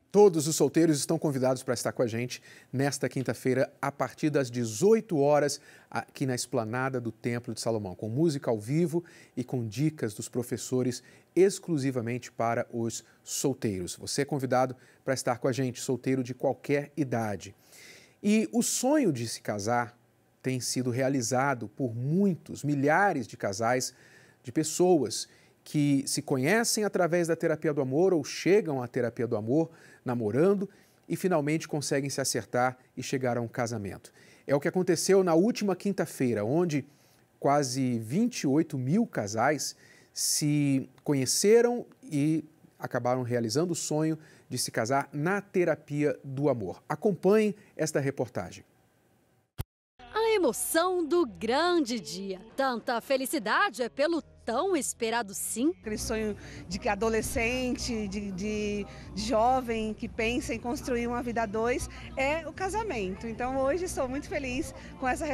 Todos os solteiros estão convidados para estar com a gente nesta quinta-feira, a partir das 18 horas, aqui na esplanada do Templo de Salomão, com música ao vivo e com dicas dos professores exclusivamente para os solteiros. Você é convidado para estar com a gente, solteiro de qualquer idade. E o sonho de se casar tem sido realizado por muitos, milhares de casais, de pessoas que se conhecem através da Terapia do Amor ou chegam à Terapia do Amor namorando e finalmente conseguem se acertar e chegar a um casamento. É o que aconteceu na última quinta-feira, onde quase 28 mil casais se conheceram e acabaram realizando o sonho de se casar na Terapia do Amor. Acompanhem esta reportagem. A emoção do grande dia. Tanta felicidade é pelo tão esperado sim. Aquele sonho de que adolescente, de jovem que pensa em construir uma vida a dois é o casamento. Então hoje estou muito feliz com essa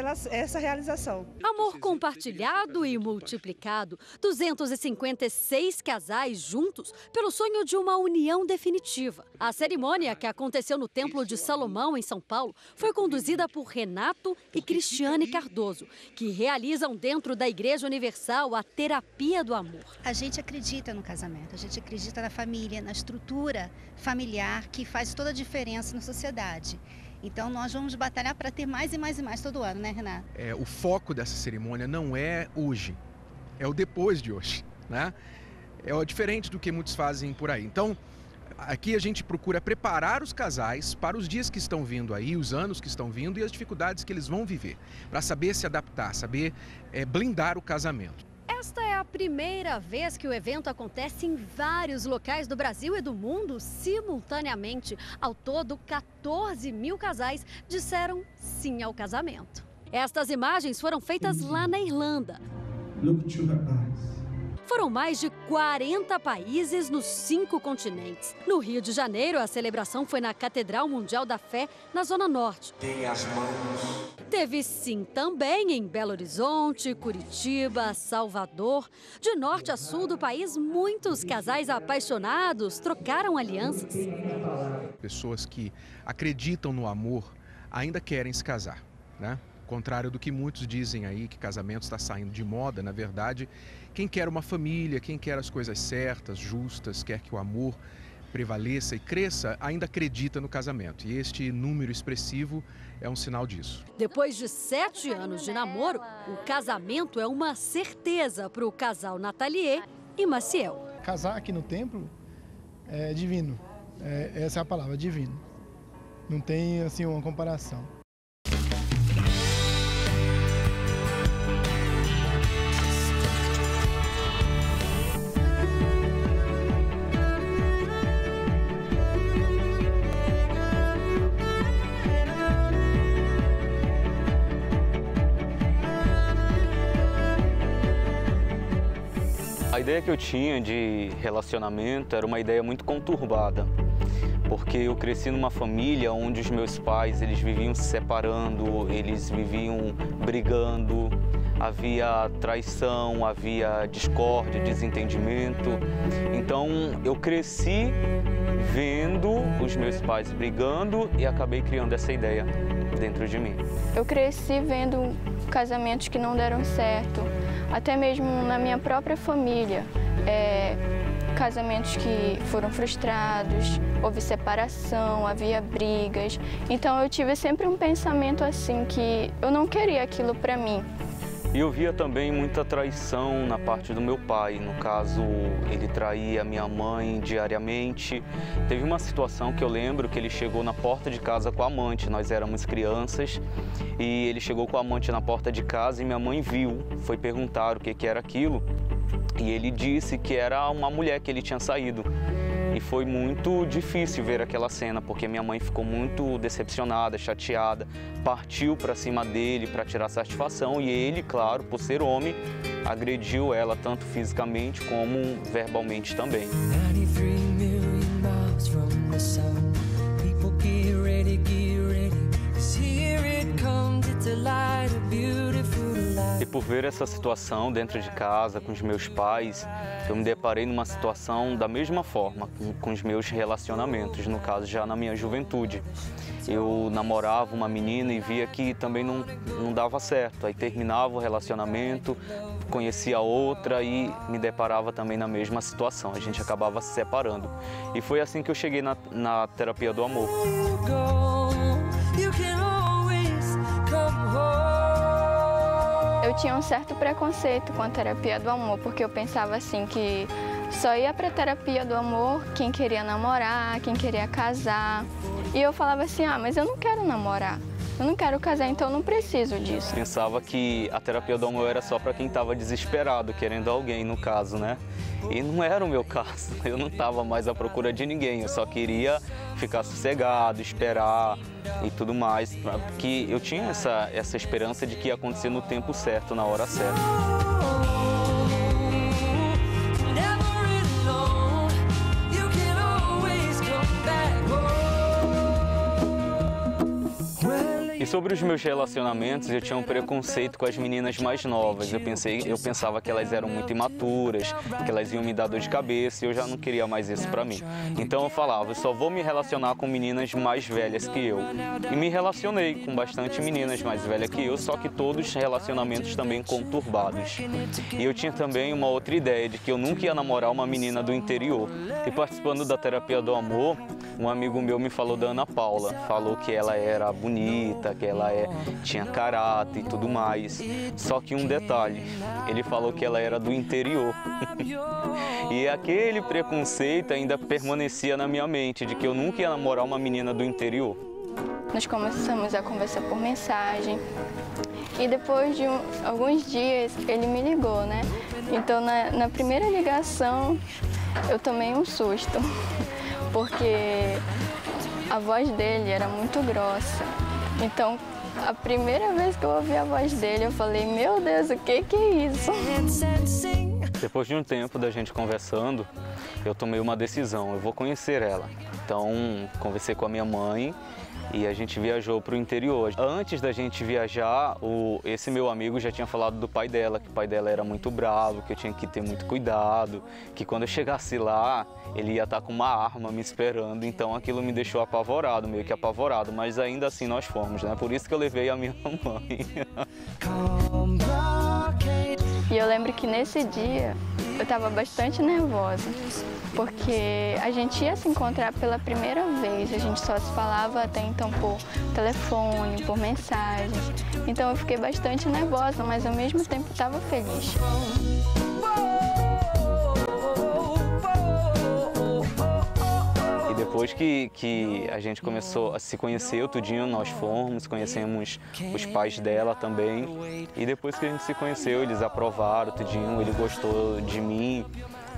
realização. Amor compartilhado e multiplicado. 256 casais juntos pelo sonho de uma união definitiva. A cerimônia, que aconteceu no Templo de Salomão, em São Paulo, foi conduzida por Renato e Cristiane Cardoso, que realizam dentro da Igreja Universal a Terapia do Amor. A gente acredita no casamento, a gente acredita na família, na estrutura familiar que faz toda a diferença na sociedade. Então nós vamos batalhar para ter mais e mais e mais todo ano, né, Renato? O foco dessa cerimônia não é hoje, é o depois de hoje, né? É diferente do que muitos fazem por aí. Então, aqui a gente procura preparar os casais para os dias que estão vindo aí, os anos que estão vindo e as dificuldades que eles vão viver, para saber se adaptar, saber blindar o casamento. Esta é a primeira vez que o evento acontece em vários locais do Brasil e do mundo simultaneamente. Ao todo, 14 mil casais disseram sim ao casamento. Estas imagens foram feitas lá na Irlanda. Foram mais de 40 países nos 5 continentes. No Rio de Janeiro, a celebração foi na Catedral Mundial da Fé, na Zona Norte. Dê as mãos. Teve sim também em Belo Horizonte, Curitiba, Salvador. De norte a sul do país, muitos casais apaixonados trocaram alianças. Pessoas que acreditam no amor ainda querem se casar, né? Ao contrário do que muitos dizem aí, que casamento está saindo de moda, na verdade, quem quer uma família, quem quer as coisas certas, justas, quer que o amor prevaleça e cresça, ainda acredita no casamento. E este número expressivo é um sinal disso. Depois de 7 anos de namoro, o casamento é uma certeza para o casal Natalier e Maciel. Casar aqui no templo é divino. Essa é a palavra, divino. Não tem assim uma comparação. A ideia que eu tinha de relacionamento era uma ideia muito conturbada, porque eu cresci numa família onde os meus pais eles viviam se separando, eles viviam brigando, havia traição, havia discórdia, desentendimento. Então eu cresci vendo os meus pais brigando e acabei criando essa ideia dentro de mim. Eu cresci vendo casamentos que não deram certo, até mesmo na minha própria família, casamentos que foram frustrados, houve separação, havia brigas. Então eu tive sempre um pensamento assim, que eu não queria aquilo para mim. E eu via também muita traição na parte do meu pai. No caso, ele traía minha mãe diariamente. Teve uma situação que eu lembro que ele chegou na porta de casa com a amante. Nós éramos crianças e ele chegou com a amante na porta de casa e minha mãe viu. Foi perguntar o que era aquilo e ele disse que era uma mulher que ele tinha saído. E foi muito difícil ver aquela cena, porque minha mãe ficou muito decepcionada, chateada, partiu para cima dele para tirar satisfação e ele, claro, por ser homem, agrediu ela tanto fisicamente como verbalmente também. E por ver essa situação dentro de casa, com os meus pais, eu me deparei numa situação da mesma forma, com os meus relacionamentos, no caso já na minha juventude. Eu namorava uma menina e via que também não dava certo, aí terminava o relacionamento, conhecia outra e me deparava também na mesma situação, a gente acabava se separando. E foi assim que eu cheguei na terapia do amor. Eu tinha um certo preconceito com a terapia do amor, porque eu pensava assim que só ia para a terapia do amor quem queria namorar, quem queria casar. E eu falava assim, mas eu não quero namorar, eu não quero casar, então eu não preciso disso. Pensava que a terapia do amor era só para quem estava desesperado, querendo alguém, no caso, né? E não era o meu caso, eu não estava mais à procura de ninguém, eu só queria ficar sossegado, esperar e tudo mais, porque eu tinha essa esperança de que ia acontecer no tempo certo, na hora certa. E sobre os meus relacionamentos, eu tinha um preconceito com as meninas mais novas. Eu pensava que elas eram muito imaturas, que elas iam me dar dor de cabeça e eu já não queria mais isso pra mim. Então eu falava, eu só vou me relacionar com meninas mais velhas que eu. E me relacionei com bastante meninas mais velhas que eu, só que todos relacionamentos também conturbados. E eu tinha também uma outra ideia de que eu nunca ia namorar uma menina do interior. E participando da terapia do amor, um amigo meu me falou da Ana Paula, falou que ela era bonita, que ela tinha caráter e tudo mais. Só que um detalhe, ele falou que ela era do interior. E aquele preconceito ainda permanecia na minha mente, de que eu nunca ia namorar uma menina do interior. Nós começamos a conversar por mensagem e depois de alguns dias ele me ligou, né? Então na primeira ligação eu tomei um susto, porque a voz dele era muito grossa. Então, a primeira vez que eu ouvi a voz dele, eu falei, meu Deus, o que é isso? Depois de um tempo da gente conversando, eu tomei uma decisão, eu vou conhecer ela. Então, conversei com a minha mãe e a gente viajou para o interior. Antes da gente viajar, esse meu amigo já tinha falado do pai dela, que o pai dela era muito bravo, que eu tinha que ter muito cuidado, que quando eu chegasse lá, ele ia estar com uma arma me esperando. Então aquilo me deixou apavorado, meio que apavorado, mas ainda assim nós fomos, né? Por isso que eu levei a minha mãe. E eu lembro lembro que nesse dia eu estava bastante nervosa, porque a gente ia se encontrar pela primeira vez, a gente só se falava até então por telefone, por mensagens. Então eu fiquei bastante nervosa, mas ao mesmo tempo estava feliz. E depois que a gente começou a se conhecer, o tudinho, nós fomos, conhecemos os pais dela também. E depois que a gente se conheceu, eles aprovaram o tudinho, ele gostou de mim,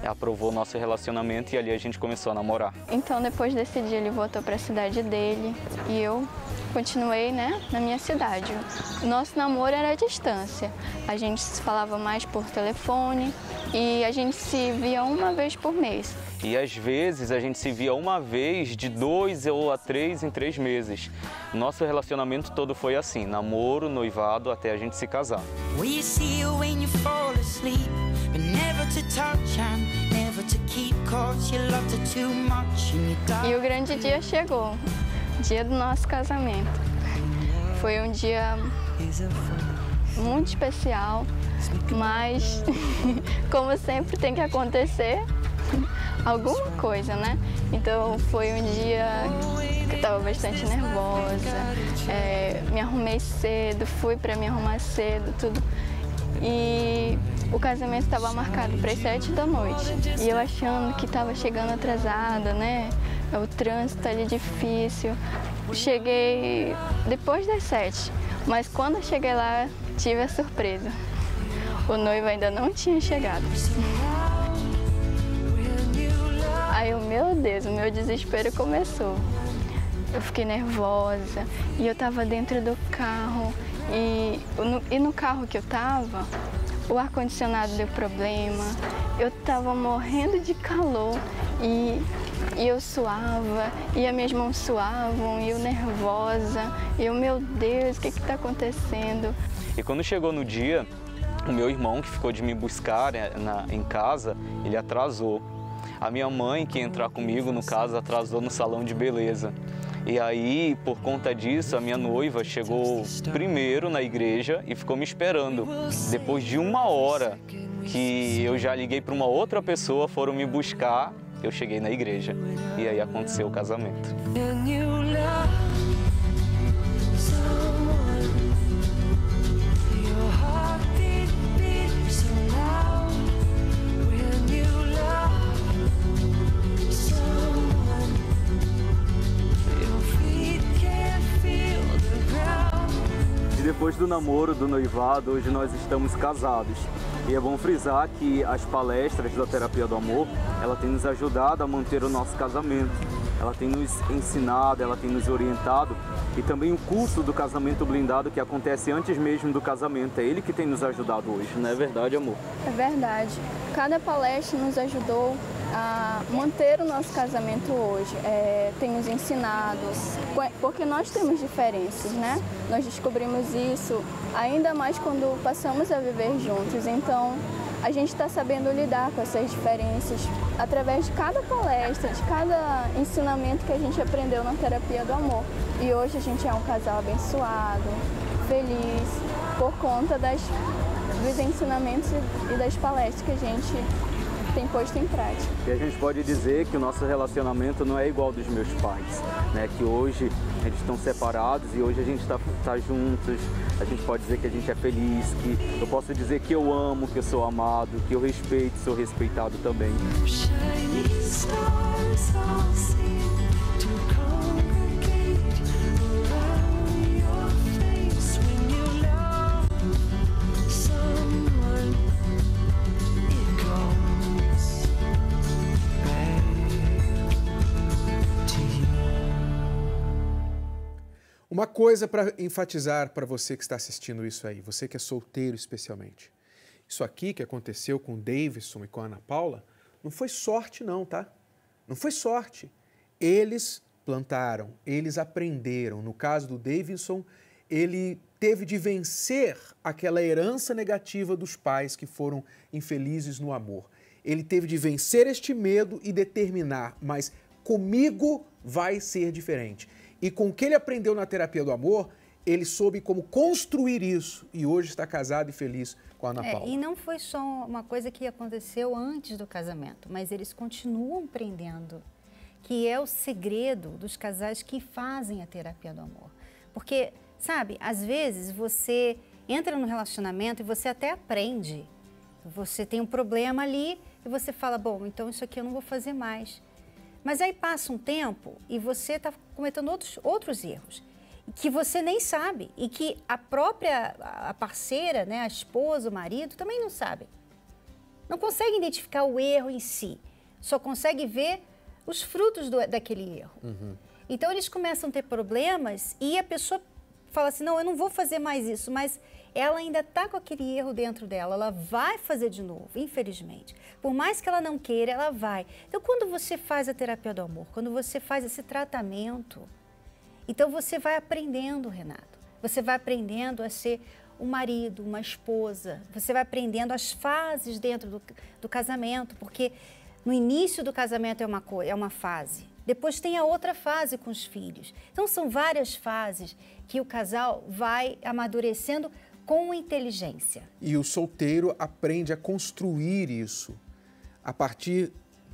aprovou o nosso relacionamento e ali a gente começou a namorar. Então depois desse dia ele voltou para a cidade dele e eu continuei, né, na minha cidade. O nosso namoro era à distância. A gente se falava mais por telefone e a gente se via uma vez por mês. E às vezes a gente se via uma vez de 2 ou a 3 em 3 meses. Nosso relacionamento todo foi assim, namoro, noivado, até a gente se casar. E o grande dia chegou, dia do nosso casamento. Foi um dia muito especial, mas como sempre tem que acontecer alguma coisa, né? Então foi um dia que eu estava bastante nervosa, me arrumei cedo, fui para me arrumar cedo, tudo. E o casamento estava marcado para as 7 da noite. E eu achando que estava chegando atrasada, né? O trânsito ali difícil. Cheguei depois das 7, mas quando eu cheguei lá, tive a surpresa. O noivo ainda não tinha chegado. Aí, meu Deus, o meu desespero começou. Eu fiquei nervosa e eu estava dentro do carro. E no carro que eu estava, o ar-condicionado deu problema. Eu estava morrendo de calor e eu suava, e as minhas mãos suavam, e eu nervosa. E eu, meu Deus, o que está acontecendo? E quando chegou no dia, o meu irmão, que ficou de me buscar em casa, ele atrasou. A minha mãe, que ia entrar comigo, no caso, atrasou no salão de beleza. E aí, por conta disso, a minha noiva chegou primeiro na igreja e ficou me esperando. Depois de 1 hora que eu já liguei para uma outra pessoa, foram me buscar, eu cheguei na igreja. E aí aconteceu o casamento. Depois do namoro, do noivado, hoje nós estamos casados. E é bom frisar que as palestras da Terapia do Amor, ela tem nos ajudado a manter o nosso casamento. Ela tem nos ensinado, ela tem nos orientado. E também o curso do casamento blindado, que acontece antes mesmo do casamento. É ele que tem nos ajudado hoje, não é verdade, amor? É verdade. Cada palestra nos ajudou a manter o nosso casamento hoje. Tem nos ensinado, porque nós temos diferenças, né? Nós descobrimos isso ainda mais quando passamos a viver juntos. Então, a gente está sabendo lidar com essas diferenças através de cada palestra, de cada ensinamento que a gente aprendeu na Terapia do Amor. E hoje a gente é um casal abençoado, feliz, por conta dos ensinamentos e das palestras que a gente tem posto em prática. E a gente pode dizer que o nosso relacionamento não é igual dos meus pais, né? Que hoje eles estão separados e hoje a gente está juntos. A gente pode dizer que a gente é feliz, que eu posso dizer que eu amo, que eu sou amado, que eu respeito, sou respeitado também. Uma coisa para enfatizar para você que está assistindo isso aí, você que é solteiro especialmente. Isso aqui que aconteceu com o Davidson e com a Ana Paula, não foi sorte não, tá? Não foi sorte. Eles plantaram, eles aprenderam. No caso do Davidson, ele teve de vencer aquela herança negativa dos pais que foram infelizes no amor. Ele teve de vencer este medo e determinar, mas comigo vai ser diferente. E com o que ele aprendeu na Terapia do Amor, ele soube como construir isso e hoje está casado e feliz com a Ana Paula. E não foi só uma coisa que aconteceu antes do casamento, mas eles continuam aprendendo, que é o segredo dos casais que fazem a terapia do amor. Porque, sabe, às vezes você entra no relacionamento e você até aprende. Você tem um problema ali e você fala, bom, então isso aqui eu não vou fazer mais. Mas aí passa um tempo e você está cometendo outros erros que você nem sabe e que a parceira, né, a esposa, o marido, também não sabe. Não consegue identificar o erro em si, só consegue ver os frutos daquele erro. Então eles começam a ter problemas e a pessoa fala assim, não, eu não vou fazer mais isso, mas ela ainda está com aquele erro dentro dela, ela vai fazer de novo, infelizmente. Por mais que ela não queira, ela vai. Então quando você faz a terapia do amor, quando você faz esse tratamento, então você vai aprendendo, Renato, você vai aprendendo a ser um marido, uma esposa, você vai aprendendo as fases dentro do casamento, porque no início do casamento é uma fase, depois tem a outra fase com os filhos. Então são várias fases que o casal vai amadurecendo com inteligência. E o solteiro aprende a construir isso a partir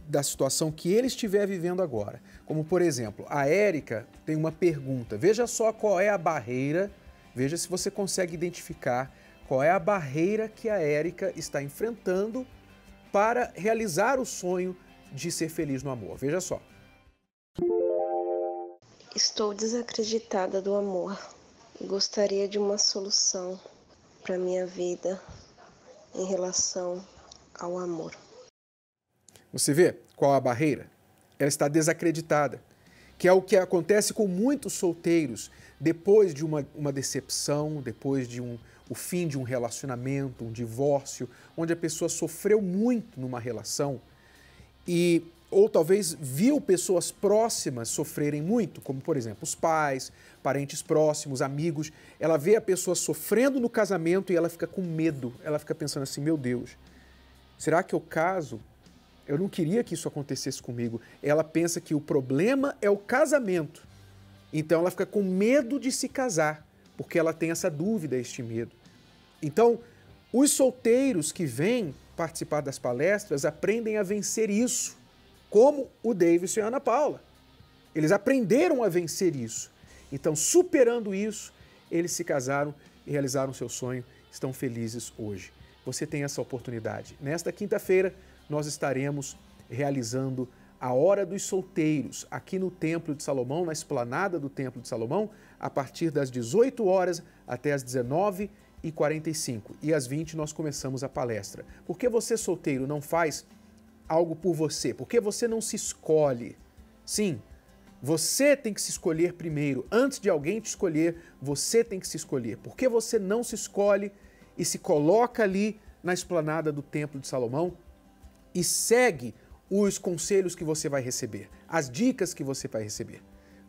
da situação que ele estiver vivendo agora. Como, por exemplo, a Érica tem uma pergunta. Veja só qual é a barreira, veja se você consegue identificar qual é a barreira que a Érica está enfrentando para realizar o sonho de ser feliz no amor. Veja só. Estou desacreditada do amor. Gostaria de uma solução para minha vida em relação ao amor. Você vê qual a barreira? Ela está desacreditada, que é o que acontece com muitos solteiros depois de uma decepção, depois de o fim de um relacionamento, um divórcio, onde a pessoa sofreu muito numa relação ou talvez viu pessoas próximas sofrerem muito, como por exemplo os pais, parentes próximos, amigos. Ela vê a pessoa sofrendo no casamento e ela fica com medo, ela fica pensando assim, meu Deus, será que eu caso? Eu não queria que isso acontecesse comigo. Ela pensa que o problema é o casamento. Então ela fica com medo de se casar, porque ela tem essa dúvida, este medo. Então, os solteiros que vêm participar das palestras aprendem a vencer isso, como o Davidson e a Ana Paula. Eles aprenderam a vencer isso. Então, superando isso, eles se casaram e realizaram seu sonho, estão felizes hoje. Você tem essa oportunidade. Nesta quinta-feira, nós estaremos realizando a Hora dos Solteiros, aqui no Templo de Salomão, na esplanada do Templo de Salomão, a partir das 18 horas até as 19h45. E às 20 nós começamos a palestra. Por que você, solteiro, não faz algo por você? Por que você não se escolhe? Sim, você tem que se escolher primeiro. Antes de alguém te escolher, você tem que se escolher. Por que você não se escolhe e se coloca ali na esplanada do Templo de Salomão e segue os conselhos que você vai receber, as dicas que você vai receber?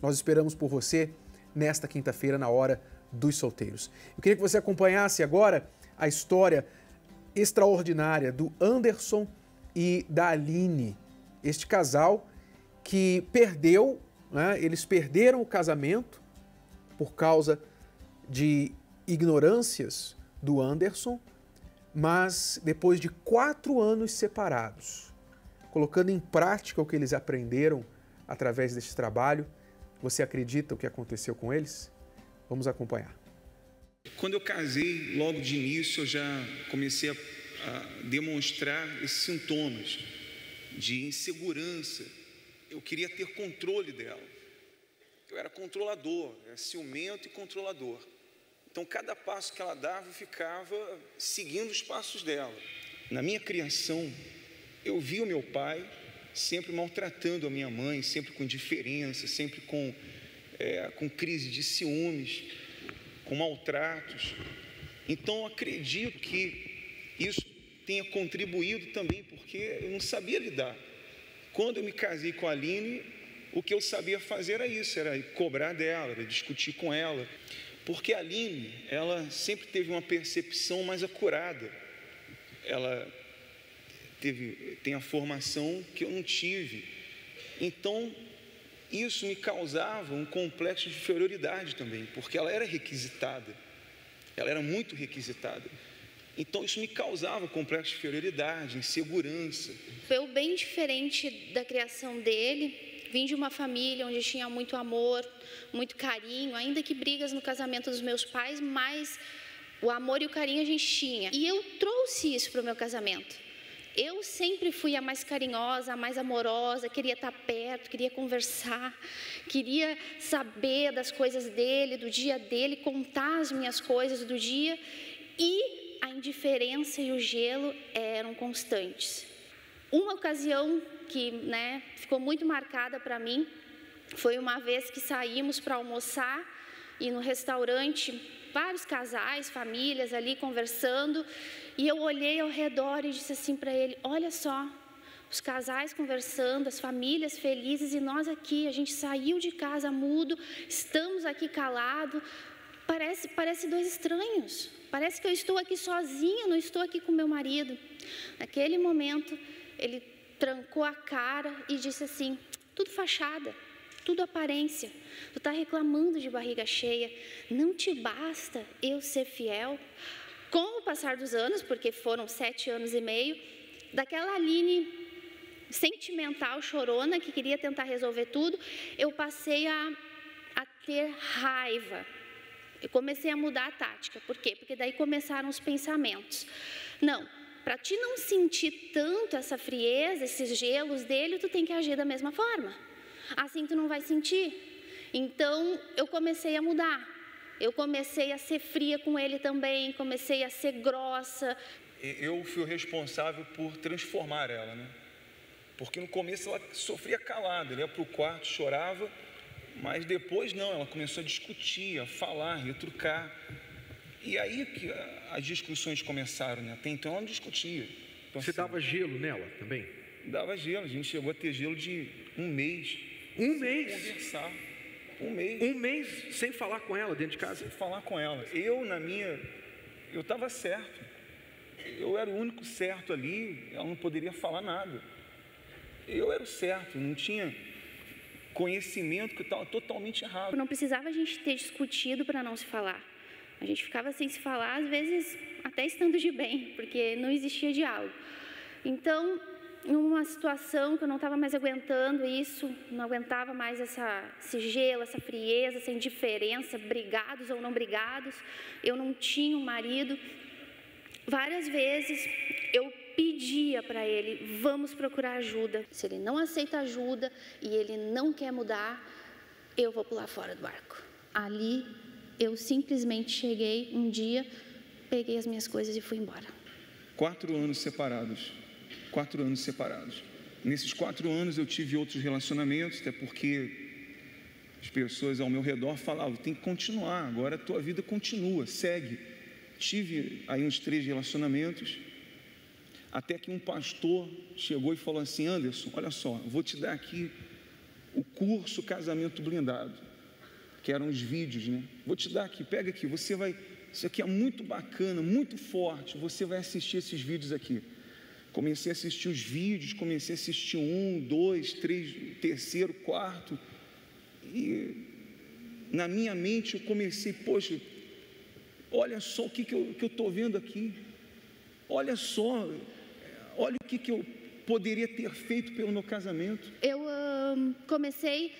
Nós esperamos por você nesta quinta-feira, na Hora dos Solteiros. Eu queria que você acompanhasse agora a história extraordinária do Anderson e da Aline, este casal que perdeu, né, eles perderam o casamento por causa de ignorâncias do Anderson, mas depois de 4 anos separados, colocando em prática o que eles aprenderam através deste trabalho, você acredita o que aconteceu com eles? Vamos acompanhar. Quando eu casei, logo de início, eu já comecei a demonstrar esses sintomas de insegurança. Eu queria ter controle dela. Eu era controlador, era ciumento e controlador. Então, cada passo que ela dava, eu ficava seguindo os passos dela. Na minha criação, eu vi o meu pai sempre maltratando a minha mãe, sempre com indiferença, sempre com crise de ciúmes, com maltratos. Então, acredito que isso tenha contribuído também, porque eu não sabia lidar. Quando eu me casei com a Aline, o que eu sabia fazer era isso, era cobrar dela, era discutir com ela. Porque a Aline, ela sempre teve uma percepção mais acurada. Ela tem a formação que eu não tive. Então, isso me causava um complexo de inferioridade também, porque ela era requisitada, ela era muito requisitada. Então isso me causava complexo de inferioridade, insegurança. Foi bem diferente da criação dele. Vim de uma família onde tinha muito amor, muito carinho, ainda que brigas no casamento dos meus pais, mas o amor e o carinho a gente tinha. E eu trouxe isso para o meu casamento. Eu sempre fui a mais carinhosa, a mais amorosa, queria estar perto, queria conversar, queria saber das coisas dele, do dia dele, contar as minhas coisas do dia. E a indiferença e o gelo eram constantes. Uma ocasião que ficou muito marcada para mim foi uma vez que saímos para almoçar e no restaurante, vários casais, famílias ali conversando, e eu olhei ao redor e disse assim para ele: olha só, os casais conversando, as famílias felizes, e nós aqui, a gente saiu de casa mudo, estamos aqui calado, parece dois estranhos, parece que eu estou aqui sozinha, não estou aqui com meu marido. Naquele momento, ele trancou a cara e disse assim: tudo fachada, tudo aparência, tu está reclamando de barriga cheia, não te basta eu ser fiel? Com o passar dos anos, porque foram 7 anos e meio, daquela Aline sentimental, chorona, que queria tentar resolver tudo, eu passei a ter raiva. Eu comecei a mudar a tática. Por quê? Porque daí começaram os pensamentos. Não, para ti não sentir tanto essa frieza, esses gelos dele, tu tem que agir da mesma forma. Assim tu não vai sentir. Então, eu comecei a mudar. Eu comecei a ser fria com ele também, comecei a ser grossa. Eu fui o responsável por transformar ela, né? Porque no começo ela sofria calada, ela ia para o quarto, chorava, mas depois não, ela começou a discutir, a falar, a retrucar. E aí que as discussões começaram, né? Até então ela não discutia. Então, você dava gelo nela também? Dava gelo, a gente chegou a ter gelo de 1 mês. Um mês? Conversar. 1 mês. 1 mês sem falar com ela dentro de casa? Sem falar com ela. Eu estava certo. Eu era o único certo ali, ela não poderia falar nada. Eu era o certo, não tinha conhecimento, que estava totalmente errado. Não precisava a gente ter discutido para não se falar. A gente ficava sem se falar, às vezes até estando de bem, porque não existia diálogo. Então, numa situação que eu não estava mais aguentando isso, não aguentava mais esse gelo, essa frieza, essa indiferença, brigados ou não brigados, eu não tinha um marido. Várias vezes eu pedia para ele: vamos procurar ajuda. Se ele não aceita ajuda e ele não quer mudar, eu vou pular fora do barco. Ali eu simplesmente cheguei um dia, peguei as minhas coisas e fui embora. 4 anos separados. 4 anos separados. Nesses 4 anos eu tive outros relacionamentos, até porque as pessoas ao meu redor falavam: tem que continuar, agora a tua vida continua, segue. Tive aí uns 3 relacionamentos, até que um pastor chegou e falou assim: Anderson, olha só, vou te dar aqui o curso Casamento Blindado, que eram os vídeos, né? Vou te dar aqui, pega aqui, você vai, isso aqui é muito bacana, muito forte, você vai assistir esses vídeos aqui. Comecei a assistir os vídeos, comecei a assistir 1, 2, 3, terceiro, quarto, e na minha mente eu comecei: poxa, olha só o que eu estou vendo aqui, olha só, olha o que eu poderia ter feito pelo meu casamento. Eu comecei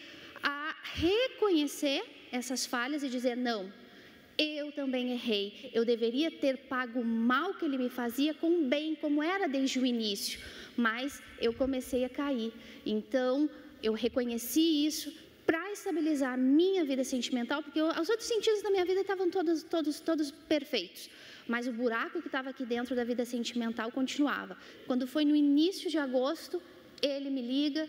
a reconhecer essas falhas e dizer: não, eu também errei, eu deveria ter pago o mal que ele me fazia com o bem, como era desde o início, mas eu comecei a cair. Então, eu reconheci isso para estabilizar a minha vida sentimental, porque os outros sentidos da minha vida estavam todos perfeitos, mas o buraco que estava aqui dentro da vida sentimental continuava. Quando foi no início de agosto, ele me liga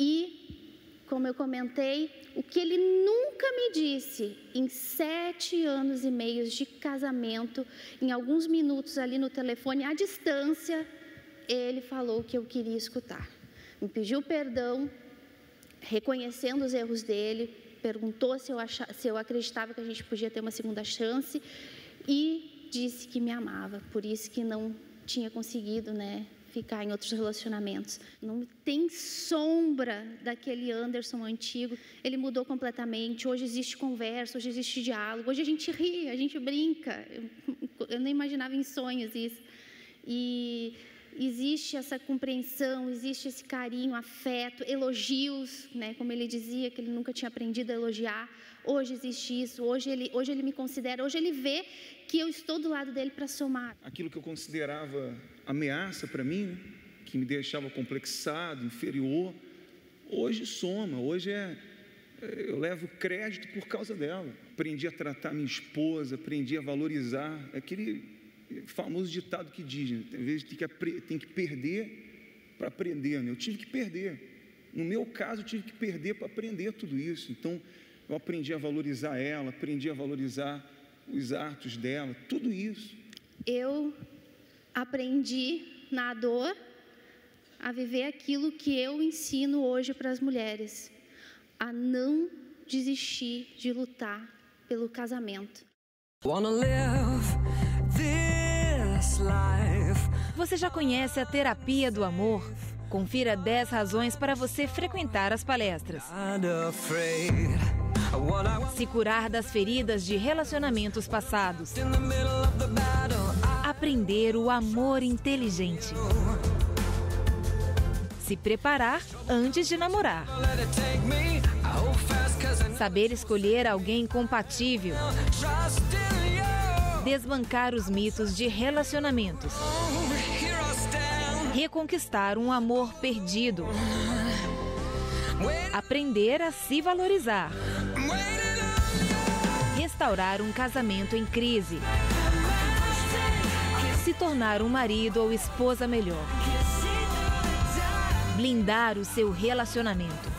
e, como eu comentei, o que ele nunca me disse em 7 anos e meio de casamento, em alguns minutos ali no telefone, à distância, ele falou o que eu queria escutar. Me pediu perdão, reconhecendo os erros dele, perguntou se eu acreditava que a gente podia ter uma segunda chance e disse que me amava, por isso que não tinha conseguido, ficar em outros relacionamentos. Não tem sombra daquele Anderson antigo. Ele mudou completamente. Hoje existe conversa, hoje existe diálogo. Hoje a gente ri, a gente brinca. Eu nem imaginava em sonhos isso. E existe essa compreensão, existe esse carinho, afeto, elogios, né? Como ele dizia, que ele nunca tinha aprendido a elogiar. Hoje existe isso, hoje ele me considera, hoje ele vê que eu estou do lado dele para somar. Aquilo que eu considerava ameaça para mim, né? Que me deixava complexado, inferior, hoje soma, hoje eu levo crédito por causa dela. Aprendi a tratar minha esposa, aprendi a valorizar, aquele famoso ditado que diz, né? Às vezes tem que perder para aprender, né? Eu tive que perder. No meu caso, eu tive que perder para aprender tudo isso. Então, eu aprendi a valorizar ela, aprendi a valorizar os atos dela, tudo isso. Eu aprendi na dor a viver aquilo que eu ensino hoje para as mulheres, a não desistir de lutar pelo casamento. Você já conhece a terapia do amor? Confira 10 razões para você frequentar as palestras. Se curar das feridas de relacionamentos passados. Aprender o amor inteligente. Se preparar antes de namorar. Saber escolher alguém compatível. Desbancar os mitos de relacionamentos. Reconquistar um amor perdido. Aprender a se valorizar. Restaurar um casamento em crise. Se tornar um marido ou esposa melhor. Blindar o seu relacionamento.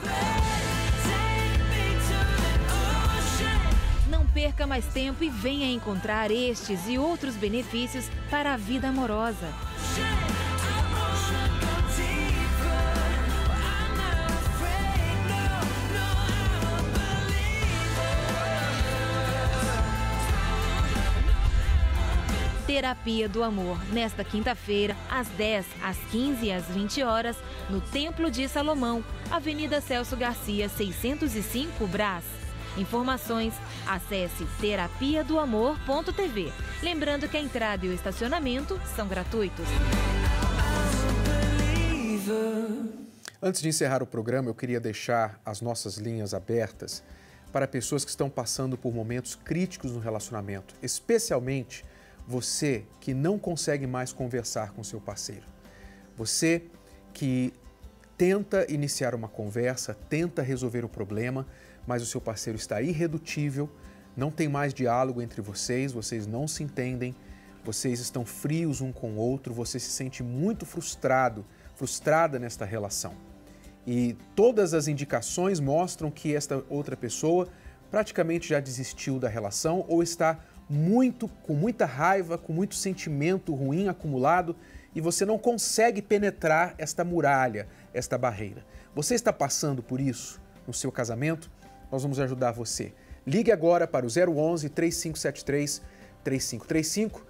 Não perca mais tempo e venha encontrar estes e outros benefícios para a vida amorosa. Terapia do Amor, nesta quinta-feira, às 10, às 15 e às 20 horas, no Templo de Salomão, Avenida Celso Garcia, 605, Brás. Informações, acesse terapiadoamor.tv. Lembrando que a entrada e o estacionamento são gratuitos. Antes de encerrar o programa, eu queria deixar as nossas linhas abertas para pessoas que estão passando por momentos críticos no relacionamento, especialmente você que não consegue mais conversar com seu parceiro. Você que tenta iniciar uma conversa, tenta resolver o problema, mas o seu parceiro está irredutível, não tem mais diálogo entre vocês não se entendem, vocês estão frios um com o outro, você se sente muito frustrada nesta relação. E todas as indicações mostram que esta outra pessoa praticamente já desistiu da relação ou está com muita raiva, com muito sentimento ruim acumulado e você não consegue penetrar esta muralha, esta barreira. Você está passando por isso no seu casamento? Nós vamos ajudar você. Ligue agora para o 011 3573 3535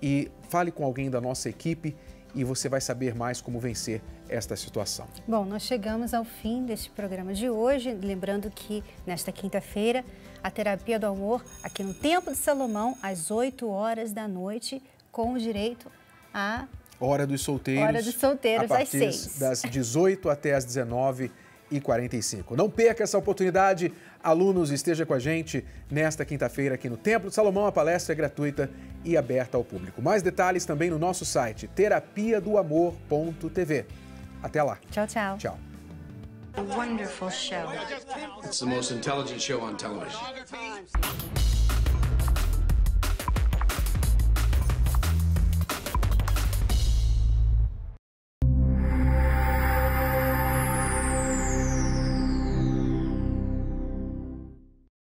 e fale com alguém da nossa equipe e você vai saber mais como vencer esta situação. Bom, nós chegamos ao fim deste programa de hoje, lembrando que nesta quinta-feira a Terapia do Amor aqui no Templo de Salomão às 8 horas da noite com o direito à Hora dos Solteiros. Hora dos Solteiros às 6. Das 18 até as 19h45. Não perca essa oportunidade. Alunos, esteja com a gente nesta quinta-feira aqui no Templo de Salomão. A palestra é gratuita e aberta ao público. Mais detalhes também no nosso site, terapiadoamor.tv. Até lá. Tchau, tchau. Tchau. A wonderful show. It's the most intelligent show on television.